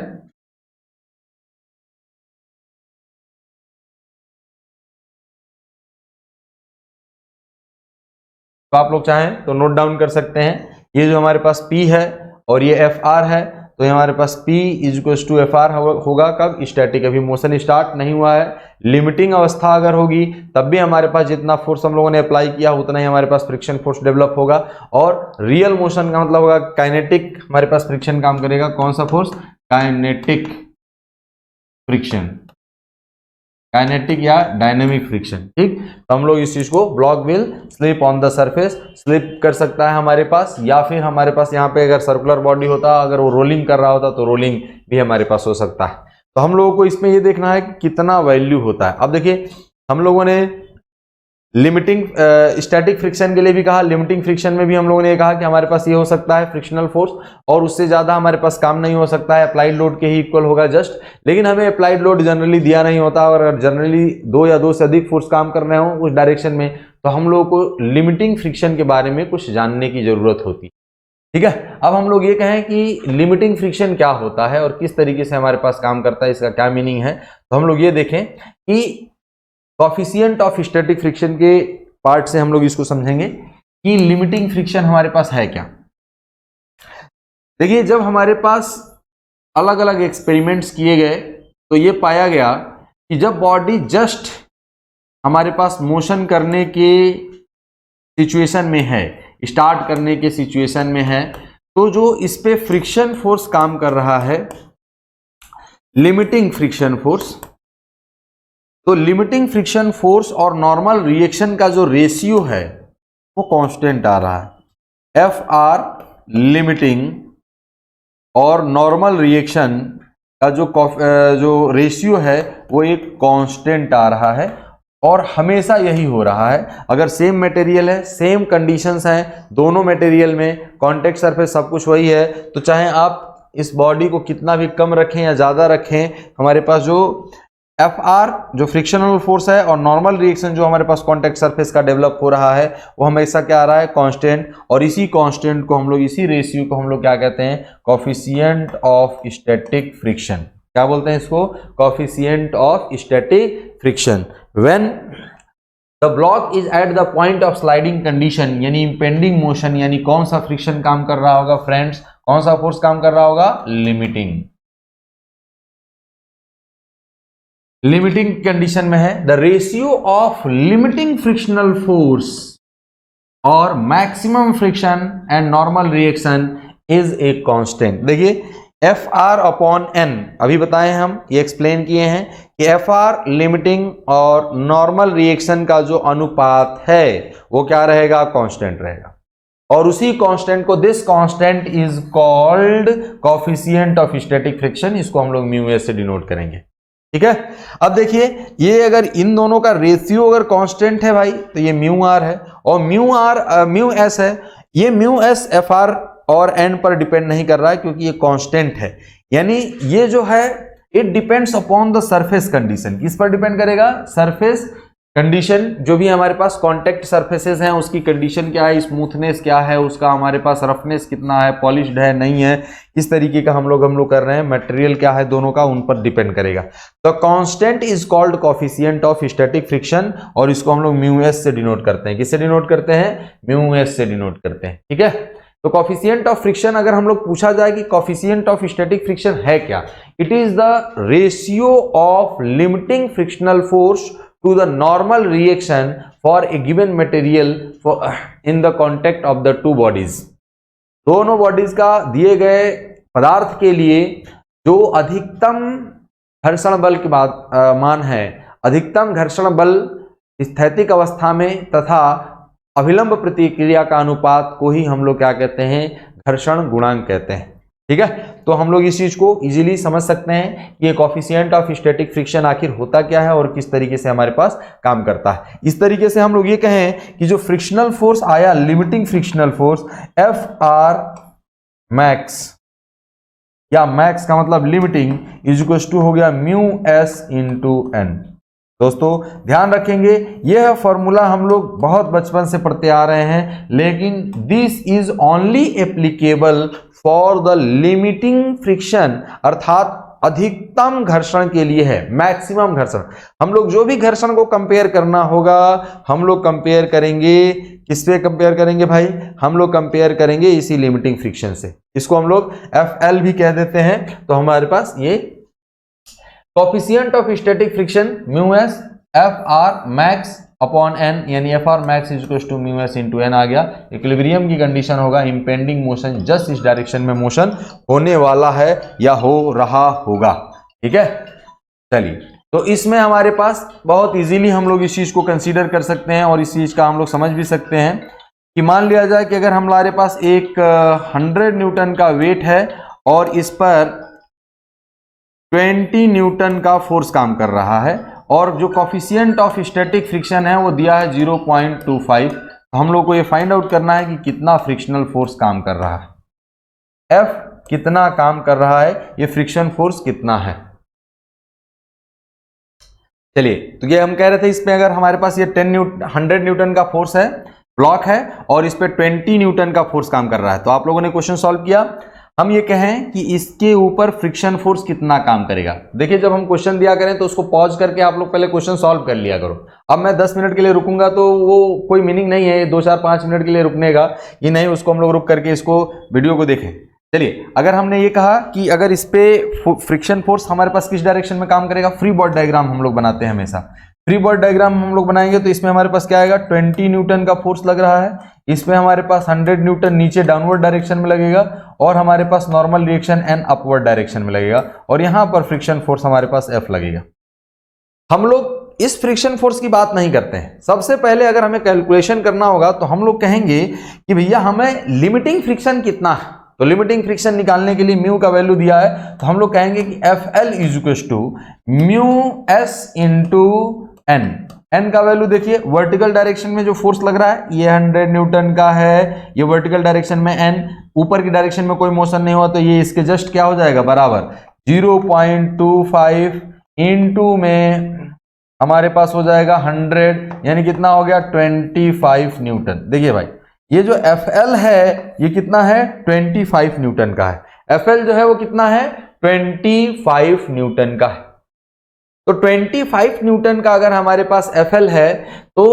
तो आप लोग चाहें तो नोट डाउन कर सकते हैं, ये जो हमारे पास P है और ये FR है, तो ये हमारे पास P is equal to FR होगा कब, स्टैटिक, अभी मोशन स्टार्ट नहीं हुआ है। लिमिटिंग अवस्था अगर होगी तब भी हमारे पास जितना फोर्स हम लोगों ने अप्लाई किया उतना ही हमारे पास फ्रिक्शन फोर्स डेवलप होगा, और रियल मोशन का मतलब होगा काइनेटिक, हमारे पास फ्रिक्शन काम करेगा, कौन सा फोर्स, काइनेटिक फ्रिक्शन, काइनेटिक या डायनेमिक फ्रिक्शन, ठीक। तो हम लोग इस चीज को block will slip on the surface, slip कर सकता है हमारे पास, या फिर हमारे पास यहाँ पे अगर सर्कुलर बॉडी होता, अगर वो रोलिंग कर रहा होता तो रोलिंग भी हमारे पास हो सकता है। तो हम लोगों को इसमें ये देखना है कि कितना वैल्यू होता है। अब देखिए हम लोगों ने लिमिटिंग स्टैटिक फ्रिक्शन के लिए भी कहा, लिमिटिंग फ्रिक्शन में भी हम लोगों ने ये कहा कि हमारे पास ये हो सकता है फ्रिक्शनल फोर्स, और उससे ज्यादा हमारे पास काम नहीं हो सकता है, अप्लाइड लोड के ही इक्वल होगा जस्ट। लेकिन हमें अप्लाइड लोड जनरली दिया नहीं होता, और अगर जनरली दो या दो से अधिक फोर्स काम कर रहे हो उस डायरेक्शन में, तो हम लोगों को लिमिटिंग फ्रिक्शन के बारे में कुछ जानने की जरूरत होती है, ठीक है। अब हम लोग ये कहें कि लिमिटिंग फ्रिक्शन क्या होता है और किस तरीके से हमारे पास काम करता है, इसका क्या मीनिंग है, तो हम लोग ये देखें कि कोएफिशिएंट ऑफ स्टैटिक फ्रिक्शन के पार्ट से हम लोग इसको समझेंगे कि लिमिटिंग फ्रिक्शन हमारे पास है क्या। देखिए जब हमारे पास अलग अलग एक्सपेरिमेंट्स किए गए तो ये पाया गया कि जब बॉडी जस्ट हमारे पास मोशन करने के सिचुएशन में है, स्टार्ट करने के सिचुएशन में है, तो जो इस पे फ्रिक्शन फोर्स काम कर रहा है, लिमिटिंग फ्रिक्शन फोर्स, तो लिमिटिंग फ्रिक्शन फोर्स और नॉर्मल रिएक्शन का जो रेशियो है वो कांस्टेंट आ रहा है। FR लिमिटिंग और नॉर्मल रिएक्शन का जो रेशियो है वो एक कांस्टेंट आ रहा है, और हमेशा यही हो रहा है। अगर सेम मटेरियल है, सेम कंडीशंस हैं दोनों मटेरियल में, कॉन्टेक्ट सरफेस सब कुछ वही है, तो चाहे आप इस बॉडी को कितना भी कम रखें या ज़्यादा रखें, हमारे पास जो FR जो फ्रिक्शनल फोर्स है और नॉर्मल रिएक्शन जो हमारे पास कॉन्टेक्ट सरफेस का डेवलप हो रहा है वो हमेशा क्या आ रहा है, कांस्टेंट। और इसी कांस्टेंट को हम लोग, इसी रेशियो को हम लोग क्या कहते हैं, कोएफिशिएंट ऑफ स्टैटिक फ्रिक्शन। क्या बोलते हैं इसको, coefficient of static friction. When the block is at the point of sliding condition, यानी इंपेंडिंग मोशन, यानी कौन सा फ्रिक्शन काम कर रहा होगा फ्रेंड्स, कौन सा फोर्स काम कर रहा होगा, लिमिटिंग, लिमिटिंग कंडीशन में है। The ratio of limiting frictional force और maximum friction and normal reaction is a constant. देखिए FR अपॉन N, अभी बताए हम, ये एक्सप्लेन किए हैं कि FR लिमिटिंग और नॉर्मल रिएक्शन का जो अनुपात है वो क्या रहेगा, कांस्टेंट रहेगा, और उसी कांस्टेंट को, this constant is called coefficient of static friction, इसको हम लोग म्यू एस से डिनोट करेंगे, ठीक है। अब देखिए ये अगर इन दोनों का रेशियो अगर कांस्टेंट है भाई, तो ये म्यू आर है, और म्यू एस है, ये म्यू एस FR और N पर डिपेंड नहीं कर रहा है क्योंकि ये कांस्टेंट है। यानी ये जो है it depends upon the surface condition, किस पर डिपेंड करेगा, सरफेस कंडीशन, जो भी हमारे पास कॉन्टेक्ट सरफेसेस हैं उसकी कंडीशन क्या है, स्मूथनेस क्या है उसका, हमारे पास रफनेस कितना है, पॉलिश्ड है नहीं है, किस तरीके का हम लोग कर रहे हैं, मटेरियल क्या है, दोनों का उन पर डिपेंड करेगा। तो constant is called coefficient of static friction, और इसको हम लोग म्यू एस से डिनोट करते हैं, किससे डिनोट करते हैं, म्यू एस से डिनोट करते हैं, ठीक है। तो कॉफिशिएंट ऑफ फ्रिक्शन अगर हम लोग पूछा जाए कि कॉफिशिएंट ऑफ स्टैटिक फ्रिक्शन है क्या, it is the ratio of limiting frictional force to the normal reaction for a given material in the contact of the two bodies. दोनों बॉडीज का दिए गए पदार्थ के लिए जो अधिकतम घर्षण बल की बात मान है, अधिकतम घर्षण बल स्थैतिक अवस्था में तथा अभिलंब प्रतिक्रिया का अनुपात को ही हम लोग क्या कहते हैं, घर्षण गुणांक कहते हैं। ठीक है, तो हम लोग इस चीज को इजीली समझ सकते हैं कि ये कॉफिशिएंट ऑफ स्टैटिक फ्रिक्शन आखिर होता क्या है और किस तरीके से हमारे पास काम करता है। इस तरीके से हम लोग ये कहें कि जो फ्रिक्शनल फोर्स आया, limiting frictional force F R max, या मैक्स का मतलब लिमिटिंग, इज इक्वल टू हो गया म्यू एस इंटू एन। दोस्तों ध्यान रखेंगे, यह फॉर्मूला हम लोग बहुत बचपन से पढ़ते आ रहे हैं, लेकिन this is only applicable for the limiting friction, अर्थात अधिकतम घर्षण के लिए है, मैक्सिमम घर्षण। हम लोग जो भी घर्षण को कंपेयर करना होगा, हम लोग कंपेयर करेंगे, किससे कंपेयर करेंगे भाई, हम लोग कंपेयर करेंगे इसी लिमिटिंग फ्रिक्शन से। इसको हम लोग एफ भी कह देते हैं। तो हमारे पास ये coefficient of static friction mu S F R max upon N, यानी F R max is equal to mu S into N आ गया। इक्विलिब्रियम की कंडीशन होगा इम्पेंडिंग मोशन, जस्ट इस डायरेक्शन में मोशन होने वाला है या हो रहा होगा। ठीक है, चलिए, तो इसमें हमारे पास बहुत इजीली हम लोग इस चीज को कंसीडर कर सकते हैं और इस चीज का हम लोग समझ भी सकते हैं कि मान लिया जाए कि अगर हमारे पास एक 100 न्यूटन का वेट है और इस पर 20 न्यूटन का फोर्स काम कर रहा है और जो कॉफिशिएंट ऑफ स्टैटिक फ्रिक्शन है वो दिया है 0.25। तो हम लोग को ये फाइंड आउट करना है कि कितना फ्रिक्शनल फोर्स काम कर रहा है, F कितना काम कर रहा है, ये फ्रिक्शन फोर्स कितना है। चलिए, तो ये हम कह रहे थे इसमें अगर हमारे पास ये 100 न्यूटन का फोर्स है, ब्लॉक है और इस पे 20 न्यूटन का फोर्स काम कर रहा है, तो आप लोगों ने क्वेश्चन सॉल्व किया। हम ये कहें कि इसके ऊपर फ्रिक्शन फोर्स कितना काम करेगा। देखिए, जब हम क्वेश्चन दिया करें तो उसको पॉज करके आप लोग पहले क्वेश्चन सॉल्व कर लिया करो। अब मैं 10 मिनट के लिए रुकूंगा तो वो कोई मीनिंग नहीं है 2 4 5 मिनट के लिए रुकने का, ये नहीं, उसको हम लोग रुक करके इसको वीडियो को देखें। चलिए, अगर हमने ये कहा कि अगर इस पे फ्रिक्शन फोर्स हमारे पास किस डायरेक्शन में काम करेगा, फ्री बॉडी डायग्राम हम लोग बनाते हैं हमेशा। फ्री बॉडी डायग्राम हम लोग बनाएंगे तो इसमें हमारे पास क्या आएगा, 20 न्यूटन का फोर्स लग रहा है, इसमें हमारे पास 100 न्यूटन नीचे डाउनवर्ड डायरेक्शन में लगेगा और हमारे पास normal reaction N upward direction में लगेगा और यहां पर फ्रिक्शन फोर्स हमारे पास एफ लगेगा। हम लोग इस फ्रिक्शन फोर्स की बात नहीं करते हैं। सबसे पहले अगर हमें कैलकुलेशन करना होगा तो हम लोग कहेंगे कि भैया हमें लिमिटिंग फ्रिक्शन कितना है। तो लिमिटिंग फ्रिक्शन निकालने के लिए म्यू का वैल्यू दिया है, तो हम लोग कहेंगे कि F L is equal to mu S into N. N का वैल्यू देखिए, वर्टिकल डायरेक्शन में जो फोर्स लग रहा है ये 100 न्यूटन का है, ये वर्टिकल डायरेक्शन में एन, ऊपर की डायरेक्शन में कोई मोशन नहीं हुआ तो ये इसके जस्ट क्या हो जाएगा, बराबर 0.25 इंटू में हमारे पास हो जाएगा 100, यानी कितना हो गया 25 न्यूटन। देखिए भाई, ये जो FL है ये कितना है, 25 न्यूटन का है। FL जो है वो कितना है, 25 न्यूटन का है। तो 25 न्यूटन का अगर हमारे पास FL है तो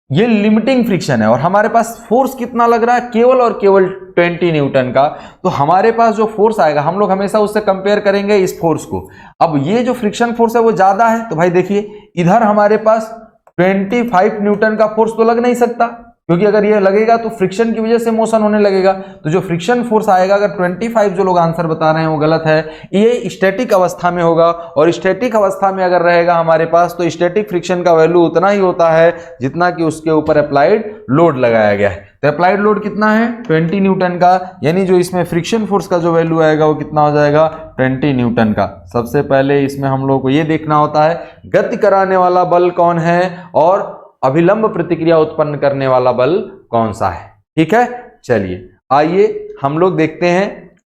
ये लिमिटिंग फ्रिक्शन है और हमारे पास फोर्स कितना लग रहा है, केवल और केवल 20 न्यूटन का। तो हमारे पास जो फोर्स आएगा हम लोग हमेशा उससे कंपेयर करेंगे इस फोर्स को। अब ये जो फ्रिक्शन फोर्स है वो ज्यादा है, तो भाई देखिए इधर हमारे पास 25 न्यूटन का फोर्स तो लग नहीं सकता, क्योंकि अगर ये लगेगा तो फ्रिक्शन की वजह से मोशन होने लगेगा। तो जो फ्रिक्शन फोर्स आएगा, अगर 25 जो लोग आंसर बता रहे हैं वो गलत है, ये स्टैटिक अवस्था में होगा और स्टैटिक अवस्था में अगर रहेगा हमारे पास तो स्टैटिक फ्रिक्शन का वैल्यू उतना ही होता है जितना कि उसके ऊपर अप्लाइड लोड लगाया गया है। तो अप्लाइड लोड कितना है, 20 न्यूटन का, यानी जो इसमें फ्रिक्शन फोर्स का जो वैल्यू आएगा वो कितना हो जाएगा, 20 न्यूटन का। सबसे पहले इसमें हम लोग को ये देखना होता है गति कराने वाला बल कौन है और अभिलंब प्रतिक्रिया उत्पन्न करने वाला बल कौन सा है। ठीक है, चलिए आइए हम लोग देखते हैं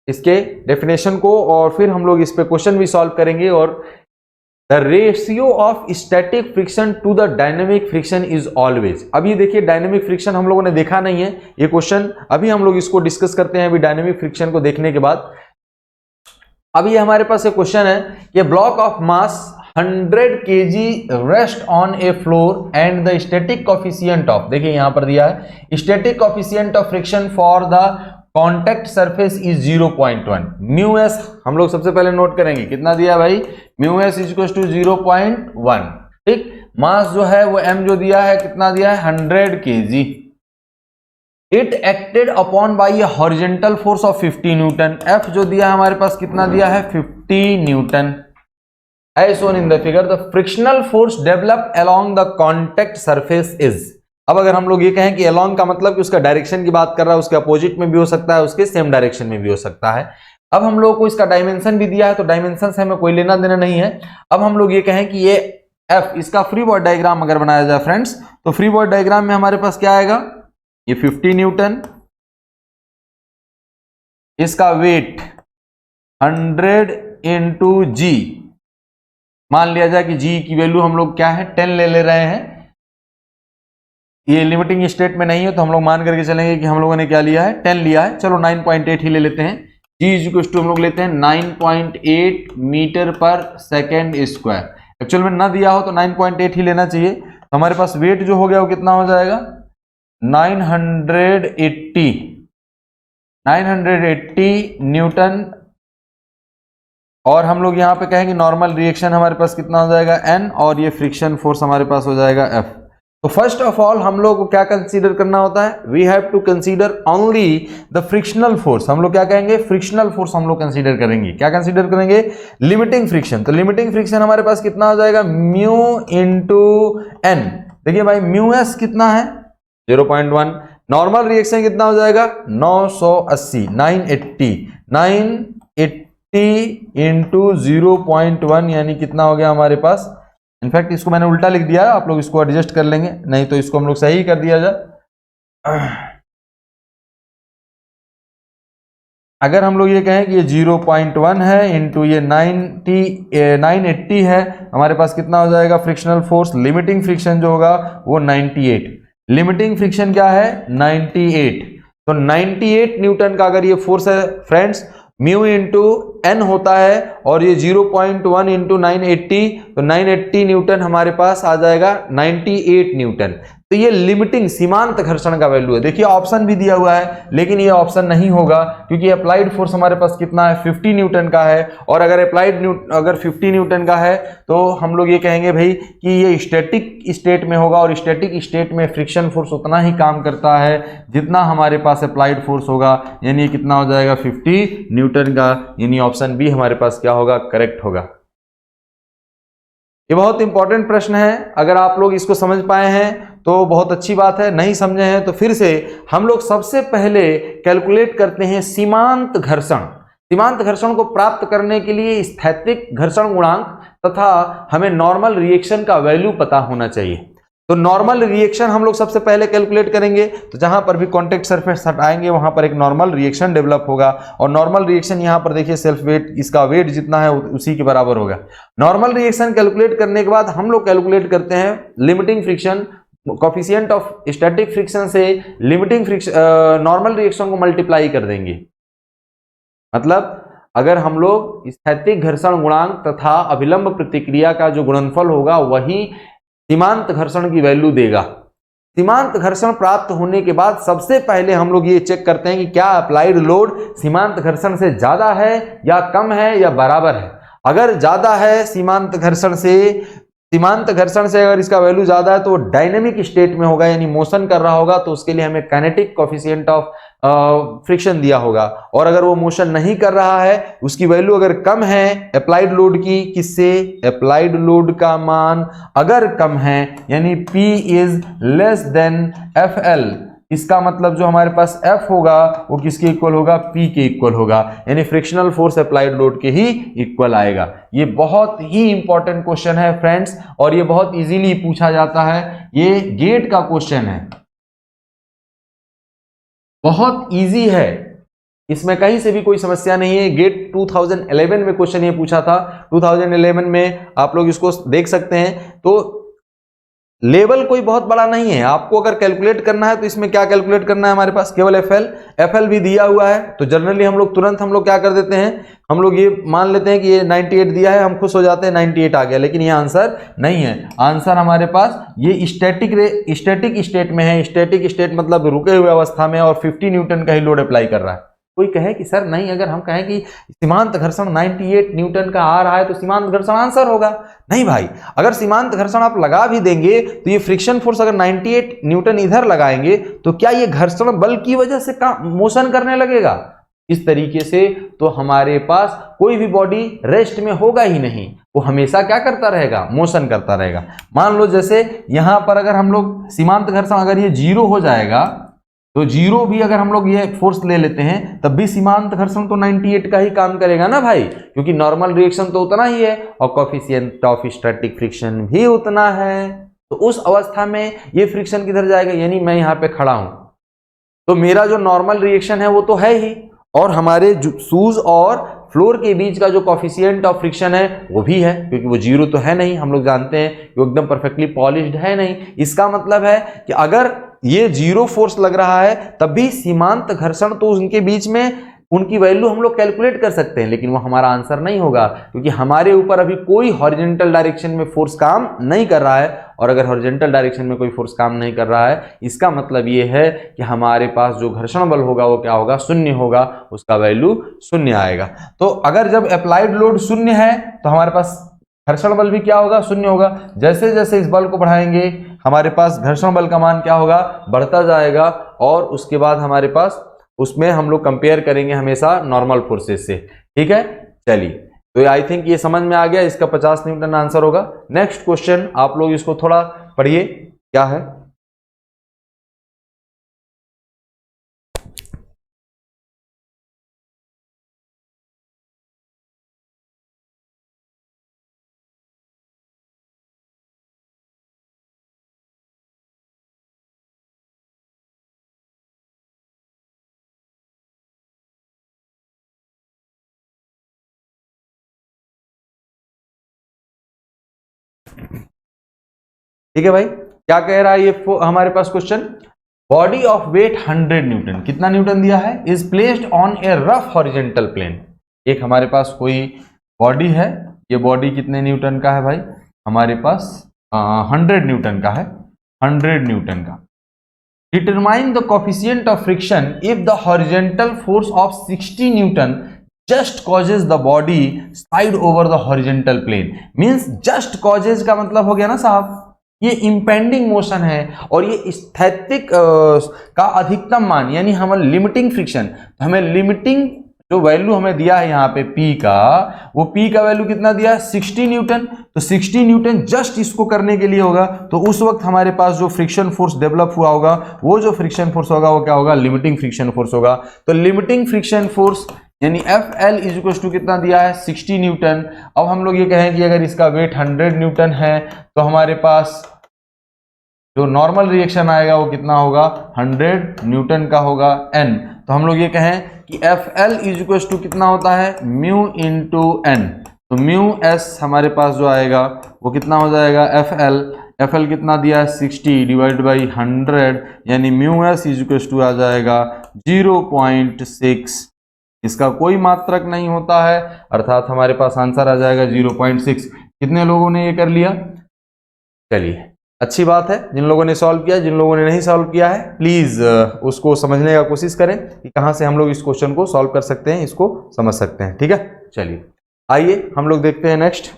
इसके डेफिनेशन को और फिर हम लोग इस पे क्वेश्चन भी सॉल्व करेंगे। और the ratio of static friction to the dynamic friction is always. अब ये देखिए, डायनेमिक फ्रिक्शन हम लोगों ने देखा नहीं है, ये क्वेश्चन अभी हम लोग इसको डिस्कस करते हैं अभी डायनेमिक फ्रिक्शन को देखने के बाद। अब ये हमारे पास एक क्वेश्चन है कि block of mass 100 kg rest on a floor and the static coefficient of, देखिए यहां पर दिया है static coefficient of friction for the contact surface is 0.1। Mu S हम लोग सबसे पहले नोट करेंगे, कितना दिया भाई, mu S is equal to 0.1, ठीक। मास जो है वो m जो दिया है कितना दिया है 100 kg। It acted upon by A horizontal force of 50 Newton. F जो दिया है हमारे पास कितना दिया है 50 Newton. As shown in the figure, the frictional force developed along the contact surface is। अब अगर हम लोग ये कहें कि along का मतलब कि उसका डायरेक्शन की बात कर रहा है, उसके अपोजिट में भी हो सकता है, उसके सेम डायरेक्शन में भी हो सकता है। अब हम लोग को इसका डायमेंशन भी दिया है, तो डायमेंशन से हमें कोई लेना देना नहीं है। अब हम लोग ये कहें कि ये F, इसका फ्री बॉडी डायग्राम अगर बनाया जाए फ्रेंड्स, तो फ्री बॉडी डायग्राम में हमारे पास क्या आएगा, ये 50 न्यूटन, इसका वेट 100 इंटू जी, मान लिया जाए कि जी की वैल्यू हम लोग क्या है 10 ले रहे हैं। ये लिमिटिंग स्टेट में नहीं है तो हम लोग मान करके चलेंगे कि हम लोगों ने क्या लिया है 10 लिया है, चलो 9.8 ही ले लेते हैं। जी इज इक्वल टू हम लोग लेते हैं 9.8 मीटर पर सेकेंड स्क्वायर। एक्चुअल में ना दिया हो तो 9.8 ही लेना चाहिए। तो हमारे पास वेट जो हो गया वो कितना हो जाएगा 980 न्यूटन। और हम लोग यहां पे कहेंगे नॉर्मल रिएक्शन हमारे पास कितना हो जाएगा n, और ये फ्रिक्शन फोर्स हमारे पास हो जाएगा F। तो फर्स्ट ऑफ ऑल हम लोग को क्या कंसीडर करना होता है, we have to consider only the frictional force. हम लोग क्या कहेंगे, फ्रिक्शनल फोर्स हम लोग कंसीडर करेंगे। क्या कंसीडर करेंगे, लिमिटिंग फ्रिक्शन। तो लिमिटिंग फ्रिक्शन हमारे पास कितना हो जाएगा म्यू इंटू एन। देखिए भाई म्यू एस कितना है 0.1, नॉर्मल रिएक्शन कितना हो जाएगा 980 इंटू 0.1, यानी कितना हो गया हमारे पास। इनफैक्ट इसको मैंने उल्टा लिख दिया है, आप लोग इसको एडजस्ट कर लेंगे, नहीं तो इसको हम लोग सही कर दिया जाए। अगर हम लोग ये कहें कि ये 0.1 है इंटू ये 980 है, हमारे पास कितना हो जाएगा फ्रिक्शनल फोर्स। लिमिटिंग फ्रिक्शन जो होगा वो 98, लिमिटिंग फ्रिक्शन क्या है 98। तो 98 न्यूटन का अगर ये फोर्स है फ्रेंड्स, म्यू इंटू एन होता है, और ये 0.1 इंटू 980, तो 980 न्यूटन हमारे पास आ जाएगा 98 न्यूटन। तो ये लिमिटिंग सीमांत घर्षण का वैल्यू है। देखिए ऑप्शन भी दिया हुआ है, लेकिन ये ऑप्शन नहीं होगा क्योंकि अप्लाइड फोर्स हमारे पास कितना है 50 न्यूटन का है। और अगर अगर 50 न्यूटन का है तो हम लोग ये कहेंगे भाई कि ये स्टैटिक स्टेट में होगा, और स्टैटिक स्टेट में फ्रिक्शन फोर्स उतना ही काम करता है जितना हमारे पास अप्लाइड फोर्स होगा, यानी कितना हो जाएगा 50 न्यूटन का, यानी ऑप्शन बी हमारे पास क्या होगा, करेक्ट होगा। ये बहुत इंपॉर्टेंट प्रश्न है, अगर आप लोग इसको समझ पाए हैं तो बहुत अच्छी बात है, नहीं समझे हैं तो फिर से हम लोग सबसे पहले कैलकुलेट करते हैं सीमांत घर्षण। सीमांत घर्षण को प्राप्त करने के लिए स्थैतिक घर्षण गुणांक तथा हमें नॉर्मल रिएक्शन का वैल्यू पता होना चाहिए। तो नॉर्मल रिएक्शन हम लोग सबसे पहले कैलकुलेट करेंगे, तो जहां पर भी कॉन्टैक्ट सरफेस हटाएंगे वहां पर एक नॉर्मल रिएक्शन डेवलप होगा, और नॉर्मल रिएक्शन यहां पर देखिए सेल्फ वेट, इसका वेट जितना है उसी के बराबर होगा। नॉर्मल रिएक्शन कैलकुलेट करने के बाद हम लोग कैलकुलेट करते हैं limiting friction, coefficient of static friction से लिमिटिंग फ्रिक्शन नॉर्मल रिएक्शन को मल्टीप्लाई कर देंगे। मतलब अगर हम लोग स्थैतिक घर्षण गुणांक तथा अभिलंब प्रतिक्रिया का जो गुणनफल होगा वही सीमांत घर्षण की वैल्यू देगा। सीमांत घर्षण प्राप्त होने के बाद सबसे पहले हम लोग ये चेक करते हैं कि क्या अप्लाइड लोड सीमांत घर्षण से ज्यादा है या कम है या बराबर है। अगर ज्यादा है सीमांत घर्षण से अगर इसका वैल्यू ज्यादा है तो डायनेमिक स्टेट में होगा, यानी मोशन कर रहा होगा, तो उसके लिए हमें काइनेटिक कोफिशिएंट ऑफ फ्रिक्शन दिया होगा। और अगर वो मोशन नहीं कर रहा है, उसकी वैल्यू अगर कम है अप्लाइड लोड की, किससे, अप्लाइड लोड का मान अगर कम है, यानी P is less than FL, इसका मतलब जो हमारे पास F होगा वो किसके इक्वल होगा, P के इक्वल होगा, यानी फ्रिक्शनल फोर्स अप्लाइड लोड के ही इक्वल आएगा। ये बहुत ही इंपॉर्टेंट क्वेश्चन है फ्रेंड्स, और ये बहुत इजीली पूछा जाता है। ये गेट का क्वेश्चन है, बहुत इजी है, इसमें कहीं से भी कोई समस्या नहीं है। गेट 2011 में क्वेश्चन ये पूछा था, 2011 में आप लोग इसको देख सकते हैं। तो लेवल कोई बहुत बड़ा नहीं है। आपको अगर कैलकुलेट करना है तो इसमें क्या कैलकुलेट करना है, हमारे पास केवल एफएल भी दिया हुआ है। तो जनरली हम लोग तुरंत हम लोग क्या कर देते हैं, हम लोग ये मान लेते हैं कि ये 98 दिया है, हम खुश हो जाते हैं 98 आ गया, लेकिन ये आंसर नहीं है। आंसर हमारे पास ये स्टैटिक स्टेट में है। स्टैटिक स्टेट मतलब रुके हुए अवस्था में, और 50 न्यूटन का ही लोड अप्लाई कर रहा है। कोई कहे कि सर नहीं, अगर हम कहें कि सीमांत घर्षण 98 न्यूटन का आ रहा है तो सीमांत घर्षण आंसर होगा। नहीं भाई, अगर सीमांत घर्षण आप लगा भी देंगे तो ये फ्रिक्शन फोर्स अगर 98 न्यूटन इधर लगाएंगे तो क्या ये घर्षण बल की वजह से मोशन करने लगेगा? इस तरीके से तो हमारे पास कोई भी बॉडी रेस्ट में होगा ही नहीं, वो हमेशा क्या करता रहेगा, मोशन करता रहेगा। मान लो जैसे यहां पर अगर हम लोग सीमांत घर्षण अगर ये 0 हो जाएगा तो 0 भी अगर हम लोग ये फोर्स ले लेते हैं तब भी सीमांत घर्षण तो 98 का ही काम करेगा ना भाई, क्योंकि नॉर्मल रिएक्शन तो उतना ही है और कोएफिशिएंट ऑफ स्टैटिक फ्रिक्शन भी उतना है। तो उस अवस्था में ये फ्रिक्शन किधर जाएगा, यानी मैं यहाँ पे खड़ा हूं तो मेरा जो नॉर्मल रिएक्शन है वो तो है ही, और हमारे शूज और फ्लोर के बीच का जो कोएफिशिएंट ऑफ फ्रिक्शन है वो भी है, क्योंकि वो 0 तो है नहीं। हम लोग जानते हैं कि वो एकदम परफेक्टली पॉलिश्ड है नहीं। इसका मतलब है कि अगर ये 0 फोर्स लग रहा है तब भी सीमांत घर्षण तो उनके बीच में उनकी वैल्यू हम लोग कैलकुलेट कर सकते हैं, लेकिन वो हमारा आंसर नहीं होगा, क्योंकि हमारे ऊपर अभी कोई हॉरिजॉन्टल डायरेक्शन में फोर्स काम नहीं कर रहा है। और अगर हॉरिजॉन्टल डायरेक्शन में कोई फोर्स काम नहीं कर रहा है, इसका मतलब ये है कि हमारे पास जो घर्षण बल होगा वो क्या होगा, शून्य होगा, उसका वैल्यू शून्य आएगा। तो अगर जब अप्लाइड लोड शून्य है तो हमारे पास घर्षण बल भी क्या होगा, शून्य होगा। जैसे जैसे इस बल को बढ़ाएंगे हमारे पास घर्षण बल का मान क्या होगा, बढ़ता जाएगा, और उसके बाद हमारे पास उसमें हम लोग कंपेयर करेंगे हमेशा नॉर्मल फोर्सेस से। ठीक है, चलिए, तो आई थिंक ये समझ में आ गया, इसका 50 न्यूटन आंसर होगा। नेक्स्ट क्वेश्चन आप लोग इसको थोड़ा पढ़िए, क्या है। ठीक है भाई, क्या कह रहा है ये हमारे पास question, body of weight 100 newton, कितना न्यूटन दिया है, is placed on a rough horizontal plane. एक हमारे पास कोई बॉडी है, ये बॉडी कितने न्यूटन का है भाई, हमारे पास 100 न्यूटन का है, 100 न्यूटन का। Determine the coefficient of friction if the horizontal force of 60 newton just causes the body side over the horizontal plane. Means just causes का मतलब हो गया ना साहब, ये इंपेंडिंग मोशन है और ये स्थैतिक का अधिकतम मान, यानी हम लिमिटिंग फ्रिक्शन, तो हमें लिमिटिंग जो वैल्यू हमें दिया है यहाँ पे P का, वो P का वैल्यू कितना दिया है, 60 न्यूटन। तो 60 न्यूटन जस्ट इसको करने के लिए होगा, तो उस वक्त हमारे पास जो फ्रिक्शन फोर्स डेवलप हुआ होगा, वो जो फ्रिक्शन फोर्स होगा वो क्या होगा, लिमिटिंग फ्रिक्शन फोर्स होगा। तो लिमिटिंग फ्रिक्शन फोर्स यानी FL इज इक्वल टू कितना दिया है, 60 न्यूटन। अब हम लोग ये कहें कि अगर इसका वेट 100 न्यूटन है तो हमारे पास जो नॉर्मल रिएक्शन आएगा वो कितना होगा, 100 न्यूटन का होगा N। तो हम लोग ये कहें कि FL इज इक्वल टू कितना होता है, म्यू इंटू N। तो म्यू S हमारे पास जो आएगा वो कितना हो जाएगा, FL कितना दिया है, 60 डिवाइड बाई 100, यानी mu S is equal to आ जाएगा 0.6। इसका कोई मात्रक नहीं होता है, अर्थात हमारे पास आंसर आ जाएगा 0.6। कितने लोगों ने ये कर लिया, चलिए अच्छी बात है। जिन लोगों ने सॉल्व किया, जिन लोगों ने नहीं सॉल्व किया है प्लीज उसको समझने का कोशिश करें कि कहां से हम लोग इस क्वेश्चन को सॉल्व कर सकते हैं, इसको समझ सकते हैं। ठीक है, चलिए आइए हम लोग देखते हैं नेक्स्ट।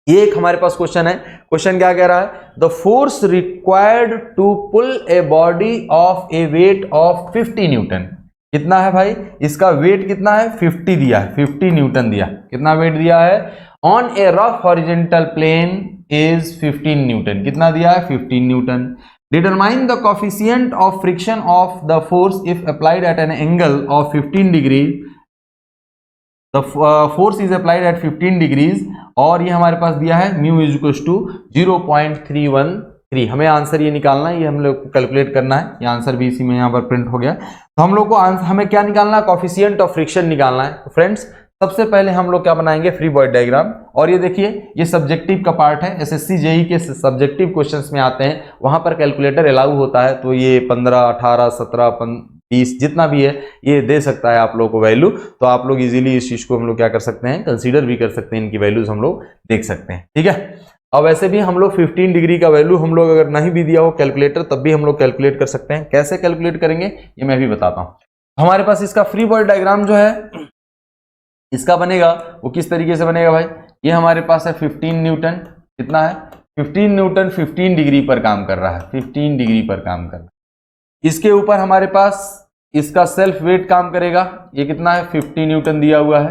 ये एक हमारे पास क्वेश्चन है। क्वेश्चन क्या कह रहा है, the force required to pull a body of a weight of 50 newton. कितना है भाई, इसका वेट कितना है, 50 दिया है, 50 न्यूटन दिया। कितना वेट दिया है, on a rough horizontal plane is 15 newton. कितना दिया है, 15 newton. Determine the coefficient of friction of the force if applied at an angle of 15 degree. The force is applied at 15 degrees, और ये हमारे पास दिया है म्यू इज इक्वल टू 0.313। हमें answer ये निकालना है, ये हम लोग को कैलकुलेट करना है। ये आंसर भी इसी में यहाँ पर प्रिंट हो गया। तो हम लोग को आंसर हमें क्या निकालना है, कोएफिशिएंट ऑफ फ्रिक्शन निकालना है। तो फ्रेंड्स सबसे पहले हम लोग क्या बनाएंगे, फ्री बॉडी डायग्राम। और ये देखिए ये सब्जेक्टिव का पार्ट है, एसएससी जेई के सब्जेक्टिव क्वेश्चंस में आते हैं, वहां पर कैलकुलेटर अलाउ होता है, तो ये 15 18 17 20 जितना भी है ये दे सकता है आप लोगों को वैल्यू। तो आप लोग इजीली इस चीज को हम लोग क्या कर सकते हैं, कंसीडर भी कर सकते हैं, इनकी वैल्यूज हम लोग देख सकते हैं, ठीक है। अब वैसे भी हम लोग 15 डिग्री का वैल्यू हम लोग अगर नहीं भी दिया हो कैलकुलेटर तब भी हम लोग कैलकुलेट कर सकते हैं। कैसे कैलकुलेट करेंगे ये मैं भी बताता हूं। हमारे पास इसका फ्री बॉडी डायग्राम जो है इसका बनेगा, वो किस तरीके से बनेगा भाई, ये हमारे पास है 15 न्यूटन, कितना है 15 न्यूटन 15 डिग्री पर काम कर रहा है, 15 डिग्री पर काम कर रहा है। इसके ऊपर हमारे पास इसका सेल्फ वेट काम करेगा, ये कितना है 50 न्यूटन दिया हुआ है,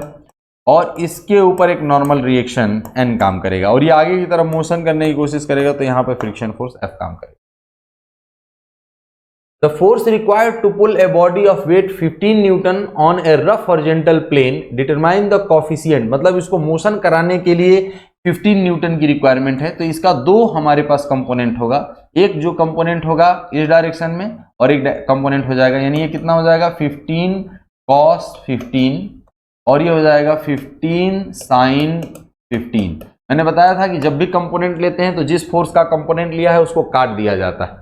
और इसके ऊपर एक नॉर्मल रिएक्शन N काम करेगा, और ये आगे की तरफ मोशन करने की कोशिश करेगा तो यहां पर फ्रिक्शन फोर्स F काम करेगा। The force required to pull a body of weight 15 Newton on a rough horizontal plane determine the coefficient, मतलब इसको मोशन कराने के लिए 15 न्यूटन की रिक्वायरमेंट है। तो इसका दो हमारे पास कंपोनेंट होगा, एक जो कंपोनेंट होगा इस डायरेक्शन में और एक कंपोनेंट हो जाएगा, यानी ये कितना हो जाएगा 15 cos 15 और ये हो जाएगा 15 sin 15। मैंने बताया था कि जब भी कंपोनेंट लेते हैं तो जिस फोर्स का कंपोनेंट लिया है उसको काट दिया जाता है।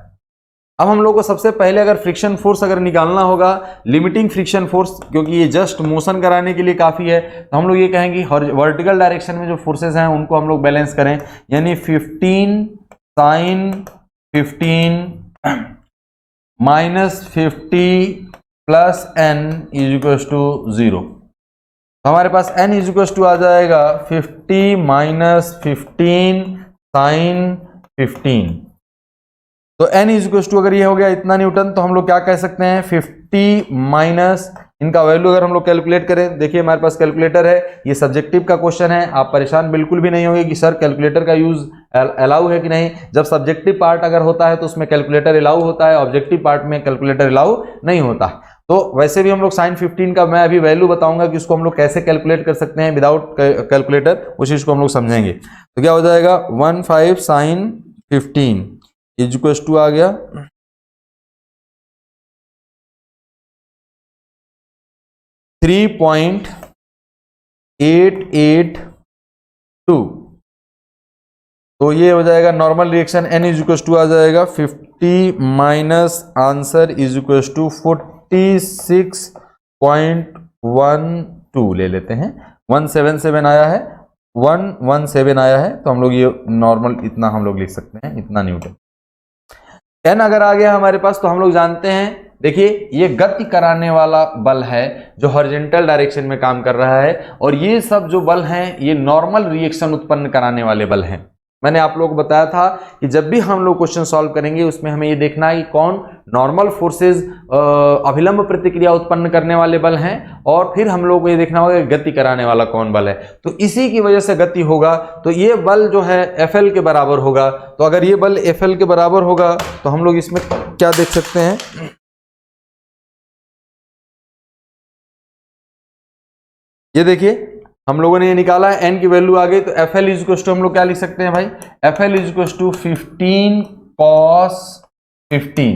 अब हम लोग को सबसे पहले अगर फ्रिक्शन फोर्स अगर निकालना होगा, लिमिटिंग फ्रिक्शन फोर्स, क्योंकि ये जस्ट मोशन कराने के लिए काफी है, तो हम लोग ये कहेंगे वर्टिकल डायरेक्शन में जो फोर्सेस हैं उनको हम लोग बैलेंस करें, यानी 15 sine 15 minus 50 plus n is equal to 0। हमारे पास n इज इक्वल टू आ जाएगा 50 माइनस 15 साइन 15। तो n इज इक्वल टू अगर ये हो गया इतना न्यूटन, तो हम लोग क्या कह सकते हैं 50 माइनस इनका वैल्यू अगर हम लोग कैलकुलेट करें, देखिए हमारे पास कैलकुलेटर है, ये सब्जेक्टिव का क्वेश्चन है, आप परेशान बिल्कुल भी नहीं होंगे कि सर कैलकुलेटर का यूज अलाउ है कि नहीं। जब सब्जेक्टिव पार्ट अगर होता है तो उसमें कैलकुलेटर अलाउ होता है, ऑब्जेक्टिव पार्ट में कैलकुलेटर अलाउ नहीं होता। तो वैसे भी हम लोग साइन 15 का मैं अभी वैल्यू बताऊंगा कि उसको हम लोग कैसे कैलकुलेट कर सकते हैं विदाउट कैलकुलेटर, उस चीज को हम लोग समझेंगे। तो क्या हो जाएगा 15 साइन 15 इज इक्वल टू आ गया 3.882। तो ये हो जाएगा normal reaction, n is equal to आ जाएगा 50 minus answer is equal to 46.12 ले लेते हैं, 177 आया है, 117 आया है, तो हम लोग ये नॉर्मल इतना हम लोग लिख सकते हैं, इतना न्यूटन। n अगर आ गया हमारे पास तो हम लोग जानते हैं, देखिए ये गति कराने वाला बल है जो हॉरिजॉन्टल डायरेक्शन में काम कर रहा है, और ये सब जो बल हैं ये नॉर्मल रिएक्शन उत्पन्न कराने वाले बल हैं। मैंने आप लोगों को बताया था कि जब भी हम लोग क्वेश्चन सॉल्व करेंगे उसमें हमें ये देखना है कि कौन नॉर्मल फोर्सेस अभिलंब प्रतिक्रिया उत्पन्न करने वाले बल हैं, और फिर हम लोग को ये देखना होगा गति कराने वाला कौन बल है। तो इसी की वजह से गति होगा, तो ये बल जो है Fl के बराबर होगा। तो अगर ये बल Fl के बराबर होगा तो हम लोग इसमें क्या देख सकते हैं, ये देखिए हम लोगों ने ये निकाला है, n की वैल्यू आ गई, तो Fl इज इक्वल टू हम लोग क्या लिख सकते हैं भाई, Fl is equal to 15 cos 15।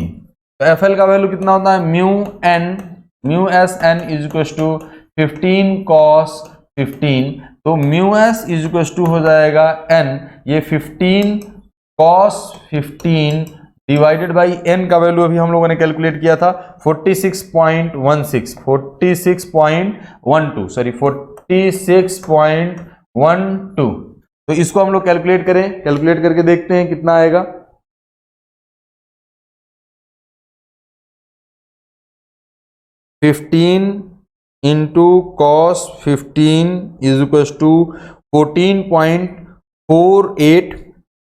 तो Fl का वैल्यू कितना होता है mu S N is equal to 15 cos 15। तो mu S is equal to हो जाएगा n, ये 15 cos 15 डिवाइडेड बाई n का वैल्यू अभी हम लोगों ने कैलकुलेट किया था 46.12 तो इसको हम लोग कैलकुलेट करें, कैलकुलेट करके देखते हैं कितना आएगा। 15 into cos 15 is equal to 14.48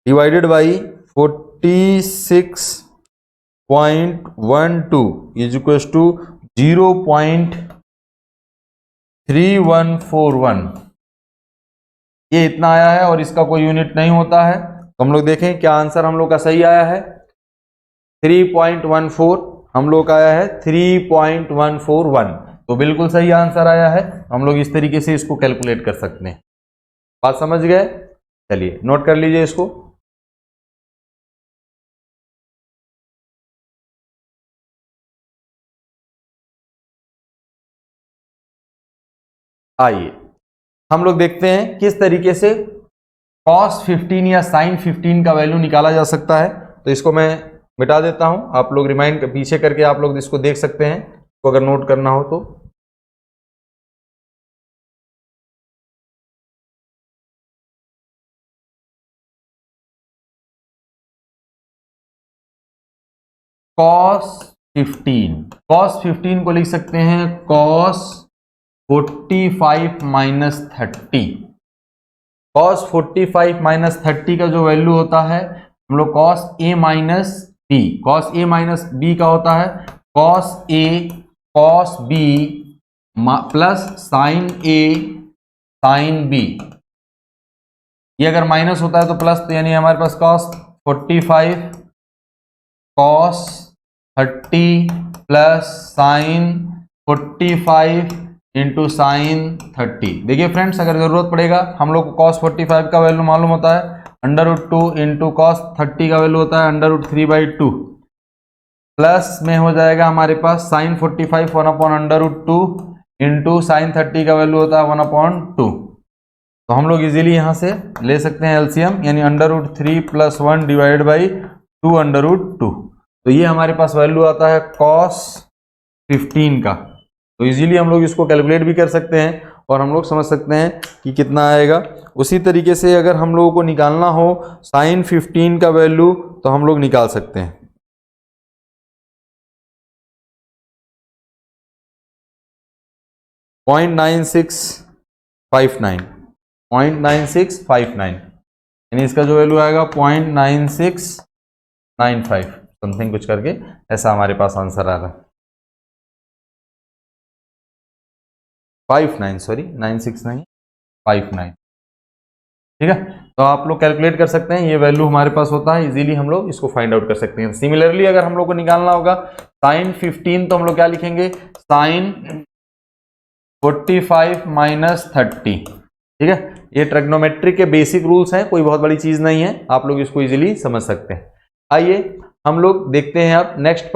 divided by 46.12 is equal to 0.3141। ये इतना आया है और इसका कोई यूनिट नहीं होता है, तो हम लोग देखें क्या आंसर हम लोग का सही आया है। 3.14 हम लोग का आया है 3.141, तो बिल्कुल सही आंसर आया है। हम लोग इस तरीके से इसको कैलकुलेट कर सकते हैं। बात समझ गए? चलिए नोट कर लीजिए इसको। आइए हम लोग देखते हैं किस तरीके से cos 15 या sin 15 का वैल्यू निकाला जा सकता है। तो इसको मैं मिटा देता हूं, आप लोग रिमाइंड पीछे करके आप लोग इसको देख सकते हैं, तो अगर नोट करना हो तो। cos 15 को लिख सकते हैं cos 45 माइनस 30। cos 45 माइनस 30 का जो वैल्यू होता है हम लोग cos a minus b, cos a minus b का होता है cos a cos b plus sin a sin b। ये अगर माइनस होता है तो प्लस, तो यानी हमारे पास cos 45 cos 30 plus sign 45 into sine 30। देखिए फ्रेंड्स, अगर जरूरत पड़ेगा हम लोग को cos 45 का वैल्यू मालूम होता है √2 इंटू cos 30 का वैल्यू होता है √3/2, प्लस में हो जाएगा हमारे पास साइन 45 1/√2 इंटू साइन 30 का वैल्यू होता है 1/2। तो हम लोग इजीली यहां से ले सकते हैं एलसीएम, यानी √3 + 1 डिवाइड बाई 2/2। तो ये हमारे पास वैल्यू आता है cos 15 का। तो इजीली हम लोग इसको कैलकुलेट भी कर सकते हैं और हम लोग समझ सकते हैं कि कितना आएगा। उसी तरीके से अगर हम लोगों को निकालना हो sin 15 का वैल्यू तो हम लोग निकाल सकते हैं। .9659 यानी इसका जो वैल्यू आएगा 0.9695 समथिंग कुछ करके ऐसा हमारे पास आंसर आ रहा है। 59 सॉरी 96 नहीं 59। ठीक है, तो आप लोग कैलकुलेट कर सकते हैं, ये वैल्यू हमारे पास होता है, इजीली हम लोग इसको फाइंड आउट कर सकते हैं। सिमिलरली अगर हम लोग को निकालना होगा sin 15 तो हम लोग क्या लिखेंगे sin 45 माइनस 30। ठीक है, ये ट्रिग्नोमेट्री के बेसिक रूल्स हैं, कोई बहुत बड़ी चीज नहीं है, आप लोग इसको इजीली समझ सकते हैं। आइए हम लोग देखते हैं अब नेक्स्ट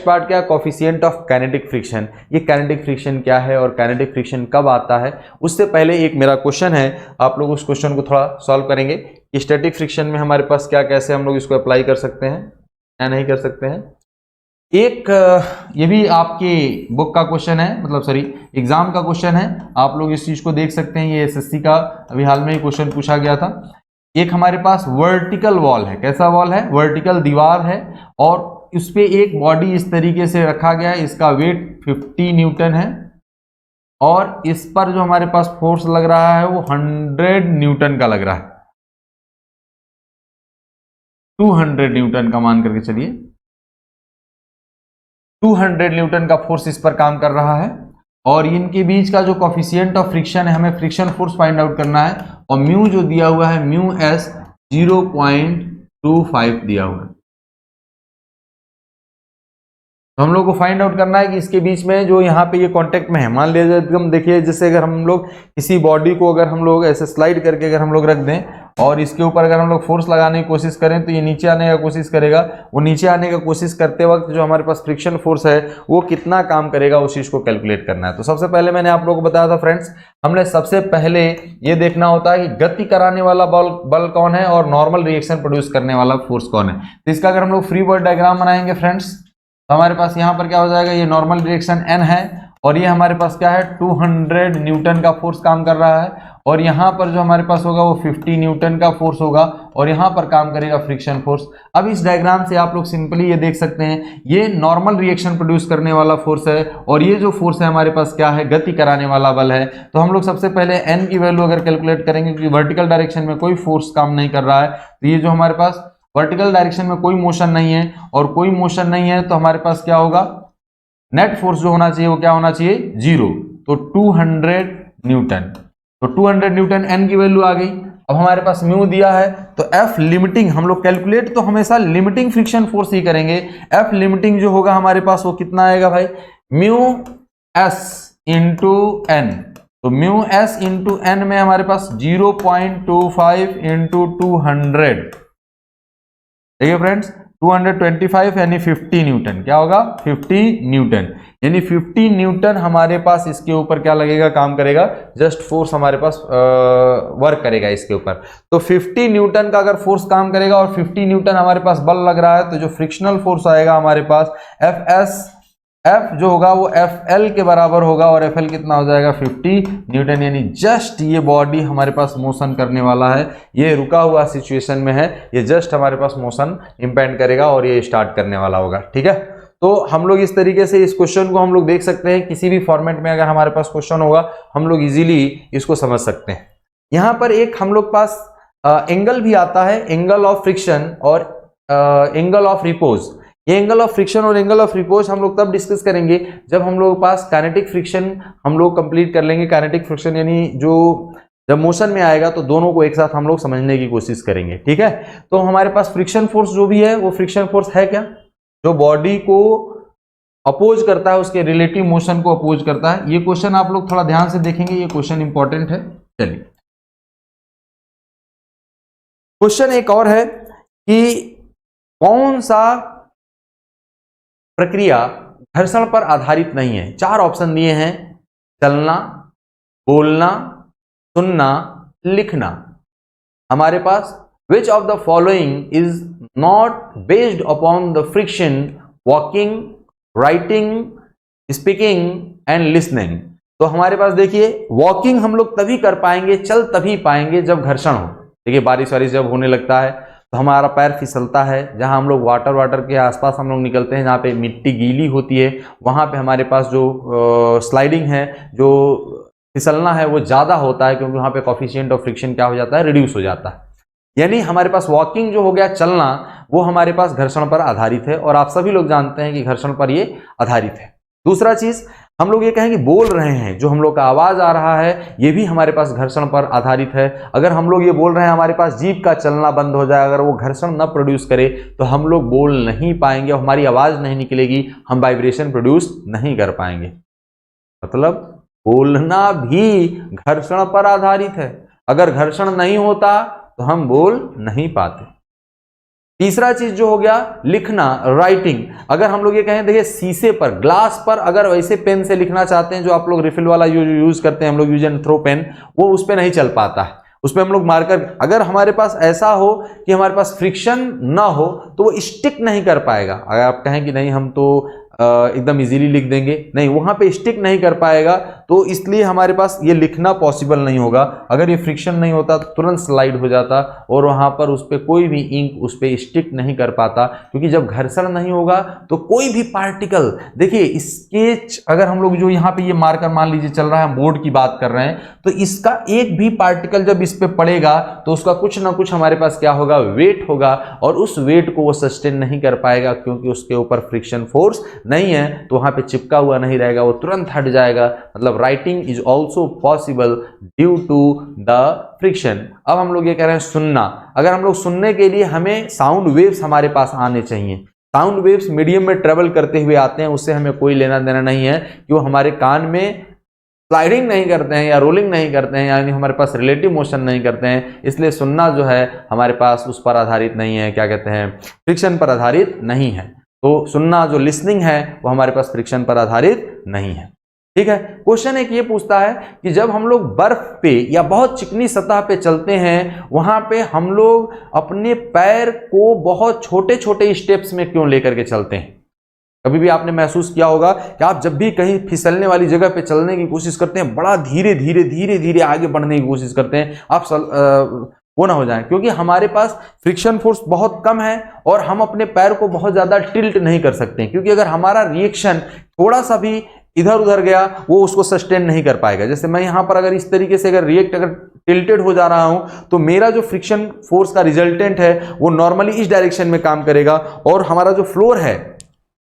पार्ट क्या, कोफिशिएंट ऑफ काइनेटिक फ्रिक्शन। ये काइनेटिक फ्रिक्शन क्या है और काइनेटिक फ्रिक्शन कब आता है, उससे पहले एक मेरा क्वेश्चन है, आप लोग उस क्वेश्चन को थोड़ा सॉल्व करेंगे कि स्टैटिक फ्रिक्शन में हमारे पास क्या, कैसे हम लोग इसको अप्लाई कर सकते हैं या नहीं कर सकते हैं। एक ये भी आपके बुक का क्वेश्चन है, मतलब सॉरी एग्जाम का क्वेश्चन है, आप लोग इस चीज को देख सकते हैं। ये एसएससी का अभी हाल में ही क्वेश्चन पूछा गया था। एक हमारे पास वर्टिकल वॉल है, कैसा वॉल है, वर्टिकल दीवार है, और उस पे एक बॉडी इस तरीके से रखा गया है, इसका वेट 50 न्यूटन है, और इस पर जो हमारे पास फोर्स लग रहा है वो 100 न्यूटन का लग रहा है, 200 न्यूटन का मान करके चलिए, 200 न्यूटन का फोर्स इस पर काम कर रहा है, और इनके बीच का जो कोफिशिएंट ऑफ फ्रिक्शन है, हमें फ्रिक्शन फोर्स फाइंड आउट करना है, और म्यू जो दिया हुआ है म्यू एस 0.25 दिया हुआ है। तो हम लोग को फाइंड आउट करना है कि इसके बीच में जो यहाँ पे ये कांटेक्ट में है, मान लीजिए एकदम देखिए, जैसे अगर हम लोग किसी बॉडी को अगर हम लोग ऐसे स्लाइड करके अगर हम लोग रख दें और इसके ऊपर अगर हम लोग फोर्स लगाने की कोशिश करें तो ये नीचे आने का कोशिश करेगा, वो नीचे आने का कोशिश करते वक्त जो हमारे पास फ्रिक्शन फोर्स है वो कितना काम करेगा, उस चीज को कैलकुलेट करना है। तो सबसे पहले मैंने आप लोगों को बताया था फ्रेंड्स, हमने सबसे पहले ये देखना होता है कि गति कराने वाला बल कौन है और नॉर्मल रिएक्शन प्रोड्यूस करने वाला फोर्स कौन है। तो इसका अगर हम लोग फ्री बॉडी डायग्राम बनाएंगे फ्रेंड्स, तो हमारे पास यहाँ पर क्या हो जाएगा, ये नॉर्मल डायरेक्शन n है, और ये हमारे पास क्या है 200 न्यूटन का फोर्स काम कर रहा है, और यहाँ पर जो हमारे पास होगा वो 50 न्यूटन का फोर्स होगा, और यहाँ पर काम करेगा फ्रिक्शन फोर्स। अब इस डायग्राम से आप लोग सिंपली ये देख सकते हैं, ये नॉर्मल रिएक्शन प्रोड्यूस करने वाला फोर्स है, और ये जो फोर्स है हमारे पास क्या है, गति कराने वाला बल है। तो हम लोग सबसे पहले n की वैल्यू अगर कैलकुलेट करेंगे, क्योंकि वर्टिकल डायरेक्शन में कोई फोर्स काम नहीं कर रहा है, तो ये जो हमारे पास वर्टिकल डायरेक्शन में कोई मोशन नहीं है, और कोई मोशन नहीं है तो हमारे पास क्या होगा, नेट फोर्स जो होना चाहिए वो क्या होना चाहिए, 0, तो 200 न्यूटन। तो 200 न्यूटन n की वैल्यू आ गई। अब हमारे पास म्यू दिया है, तो F लिमिटिंग हम लोग कैलकुलेट तो हमेशा लिमिटिंग फ्रिक्शन फोर्स ही करेंगे। F लिमिटिंग जो होगा हमारे पास वो कितना आएगा भाई, म्यू s इंटू एन। तो म्यू s इंटू एन में हमारे पास 0.25 इंटू 200। देखिए फ्रेंड्स, 225 यानी 50 न्यूटन। क्या होगा? 50 न्यूटन। यानी 50 न्यूटन हमारे पास इसके ऊपर क्या लगेगा, काम करेगा, जस्ट फोर्स हमारे पास वर्क करेगा इसके ऊपर। तो 50 न्यूटन का अगर फोर्स काम करेगा और 50 न्यूटन हमारे पास बल लग रहा है, तो जो फ्रिक्शनल फोर्स आएगा हमारे पास एफ जो होगा वो एफ के बराबर होगा, और एफ कितना हो जाएगा? 50 न्यूटन। यानी जस्ट ये बॉडी हमारे पास मोशन करने वाला है, ये रुका हुआ सिचुएशन में है, ये जस्ट हमारे पास मोशन इंपेंड करेगा और ये स्टार्ट करने वाला होगा। ठीक है, तो हम लोग इस तरीके से इस क्वेश्चन को हम लोग देख सकते हैं। किसी भी फॉर्मेट में अगर हमारे पास क्वेश्चन होगा, हम लोग इजीली इसको समझ सकते हैं। यहाँ पर एक हम लोग पास एंगल भी आता है, एंगल ऑफ फ्रिक्शन और एंगल ऑफ रिपोज। ये एंगल ऑफ फ्रिक्शन और एंगल ऑफ रिपोज हम लोग तब डिस्कस करेंगे जब हम लोग पास काइनेटिक फ्रिक्शन हम लोग कंप्लीट कर लेंगे। काइनेटिक फ्रिक्शन यानी जो जब मोशन में आएगा तो दोनों को एक साथ हम लोग समझने की कोशिश करेंगे। ठीक है, तो हमारे पास फ्रिक्शन फोर्स जो भी है वो फ्रिक्शन फोर्स है क्या? जो बॉडी को अपोज करता है, उसके रिलेटिव मोशन को अपोज करता है। ये क्वेश्चन आप लोग थोड़ा ध्यान से देखेंगे, ये क्वेश्चन इंपॉर्टेंट है। चलिए, क्वेश्चन एक और है कि कौन सा प्रक्रिया घर्षण पर आधारित नहीं है? 4 ऑप्शन दिए हैं, चलना, बोलना, सुनना, लिखना। हमारे पास which of the following is not based upon the friction? Walking, writing, speaking and listening. तो हमारे पास देखिए, वॉकिंग हम लोग तभी कर पाएंगे, चल तभी पाएंगे जब घर्षण हो। देखिए, बारिश वारिश जब होने लगता है तो हमारा पैर फिसलता है, जहां हम लोग वाटर के आसपास हम लोग निकलते हैं, जहाँ पे मिट्टी गीली होती है, वहां पे हमारे पास जो स्लाइडिंग है, जो फिसलना है, वो ज़्यादा होता है, क्योंकि वहाँ पे कोफिशिएंट ऑफ फ्रिक्शन क्या हो जाता है? रिड्यूस हो जाता है। यानी हमारे पास वॉकिंग जो हो गया, चलना, वो हमारे पास घर्षण पर आधारित है, और आप सभी लोग जानते हैं कि घर्षण पर ये आधारित है। दूसरा चीज हम लोग ये कहेंगे, बोल रहे हैं, जो हम लोग का आवाज आ रहा है, ये भी हमारे पास घर्षण पर आधारित है। अगर हम लोग ये बोल रहे हैं, हमारे पास जीभ का चलना बंद हो जाए, अगर वो घर्षण न प्रोड्यूस करे, तो हम लोग बोल नहीं पाएंगे, हमारी आवाज नहीं निकलेगी, हम वाइब्रेशन प्रोड्यूस नहीं कर पाएंगे। मतलब बोलना भी घर्षण पर आधारित है। अगर घर्षण नहीं होता तो हम बोल नहीं पाते। तीसरा चीज जो हो गया, लिखना, राइटिंग। अगर हम लोग ये कहें, देखिए शीशे पर, ग्लास पर अगर वैसे पेन से लिखना चाहते हैं, जो आप लोग रिफिल वाला यूज करते हैं, हम लोग यूज एंड थ्रो पेन, वो उस पर नहीं चल पाता है। उस पर हम लोग मार्कर, अगर हमारे पास ऐसा हो कि हमारे पास फ्रिक्शन ना हो, तो वो स्टिक नहीं कर पाएगा। अगर आप कहें कि नहीं हम तो एकदम इजीली लिख देंगे, नहीं, वहां पे स्टिक नहीं कर पाएगा, तो इसलिए हमारे पास ये लिखना पॉसिबल नहीं होगा। अगर ये फ्रिक्शन नहीं होता तो तुरंत स्लाइड हो जाता, और वहां पर उस पर कोई भी इंक उस पर स्टिक नहीं कर पाता, क्योंकि जब घर्षण नहीं होगा तो कोई भी पार्टिकल, देखिए स्केच, अगर हम लोग जो यहाँ पे ये मार्कर मान लीजिए चल रहा है, बोर्ड की बात कर रहे हैं, तो इसका एक भी पार्टिकल जब इस पे पड़ेगा तो उसका कुछ ना कुछ हमारे पास क्या होगा, वेट होगा, और उस वेट को वो सस्टेन नहीं कर पाएगा, क्योंकि उसके ऊपर फ्रिक्शन फोर्स नहीं है, तो वहां पे चिपका हुआ नहीं रहेगा, वो तुरंत हट जाएगा। मतलब writing is also possible due to the friction. अब हम लोग ये कह रहे हैं सुनना। अगर हम लोग सुनने के लिए, हमें साउंड वेव्स हमारे पास आने चाहिए। साउंड वेव्स मीडियम में ट्रेवल करते हुए आते हैं, उससे हमें कोई लेना देना नहीं है कि वो हमारे कान में स्लाइडिंग नहीं करते हैं या रोलिंग नहीं करते हैं, यानी हमारे पास रिलेटिव मोशन नहीं करते हैं, इसलिए सुनना जो है हमारे पास उस पर आधारित नहीं है, क्या कहते हैं, फ्रिक्शन पर आधारित नहीं है। तो सुनना जो लिसनिंग है वो हमारे पास फ्रिक्शन पर आधारित नहीं है। ठीक है, क्वेश्चन एक ये पूछता है कि जब हम लोग बर्फ पे या बहुत चिकनी सतह पे चलते हैं, वहां पे हम लोग अपने पैर को बहुत छोटे छोटे स्टेप्स में क्यों लेकर के चलते हैं? कभी भी आपने महसूस किया होगा कि आप जब भी कहीं फिसलने वाली जगह पे चलने की कोशिश करते हैं, बड़ा धीरे धीरे धीरे धीरे आगे बढ़ने की कोशिश करते हैं, आप वो ना हो जाए, क्योंकि हमारे पास फ्रिक्शन फोर्स बहुत कम है और हम अपने पैर को बहुत ज्यादा टिल्ट नहीं कर सकते, क्योंकि अगर हमारा रिएक्शन थोड़ा सा भी इधर उधर गया, वो उसको सस्टेन नहीं कर पाएगा। जैसे मैं यहां पर अगर इस तरीके से अगर टिल्टेड हो जा रहा हूं, तो मेरा जो फ्रिक्शन फोर्स का रिजल्टेंट है वो नॉर्मली इस डायरेक्शन में काम करेगा, और हमारा जो फ्लोर है,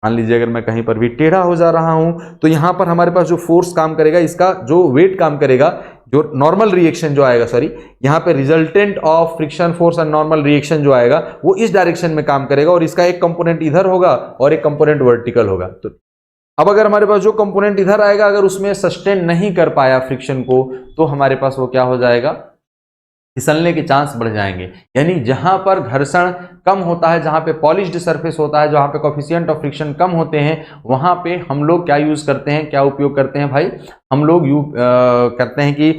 मान लीजिए अगर मैं कहीं पर भी टेढ़ा हो जा रहा हूं, तो यहां पर हमारे पास जो फोर्स काम करेगा, इसका जो वेट काम करेगा, जो नॉर्मल रिएक्शन जो आएगा, सॉरी, यहां पे resultant of friction force and normal reaction जो आएगा वो इस डायरेक्शन में काम करेगा, और इसका एक कंपोनेंट इधर होगा और एक कंपोनेंट वर्टिकल होगा। तो अब अगर हमारे पास जो कंपोनेंट इधर आएगा, अगर उसमें सस्टेन नहीं कर पाया फ्रिक्शन को, तो हमारे पास वो क्या हो जाएगा, फिसलने के चांस बढ़ जाएंगे। यानी जहां पर घर्षण कम होता है, जहां पे पॉलिश्ड सरफेस होता है, जहां पे कोफिशिएंट ऑफ फ्रिक्शन कम होते हैं, वहां पे हम लोग क्या यूज करते हैं, क्या उपयोग करते हैं भाई, हम लोग करते हैं कि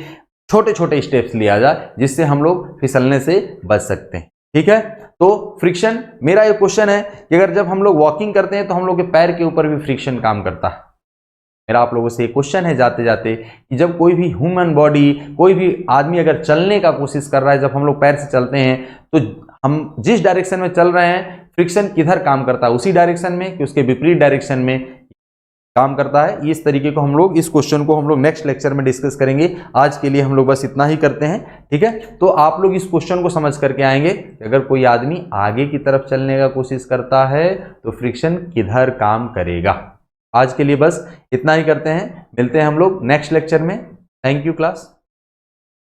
छोटे छोटे स्टेप्स लिया जाए जिससे हम लोग फिसलने से बच सकते हैं। ठीक है, तो फ्रिक्शन, मेरा ये क्वेश्चन है कि अगर जब हम लोग वॉकिंग करते हैं तो हम लोग के पैर के ऊपर भी फ्रिक्शन काम करता है। मेरा आप लोगों से एक क्वेश्चन है जाते जाते कि जब कोई भी ह्यूमन बॉडी, कोई भी आदमी अगर चलने का कोशिश कर रहा है, जब हम लोग पैर से चलते हैं तो हम जिस डायरेक्शन में चल रहे हैं फ्रिक्शन किधर काम करता है, उसी डायरेक्शन में कि उसके विपरीत डायरेक्शन में काम करता है। इस तरीके को हम लोग, इस क्वेश्चन को हम लोग नेक्स्ट लेक्चर में डिस्कस करेंगे। आज के लिए हम लोग बस इतना ही करते हैं। ठीक है, तो आप लोग इस क्वेश्चन को समझ करके आएंगे कि अगर कोई आदमी आगे की तरफ चलने का कोशिश करता है तो फ्रिक्शन किधर काम करेगा। आज के लिए बस इतना ही करते हैं, मिलते हैं हम लोग नेक्स्ट लेक्चर में। Thank you class.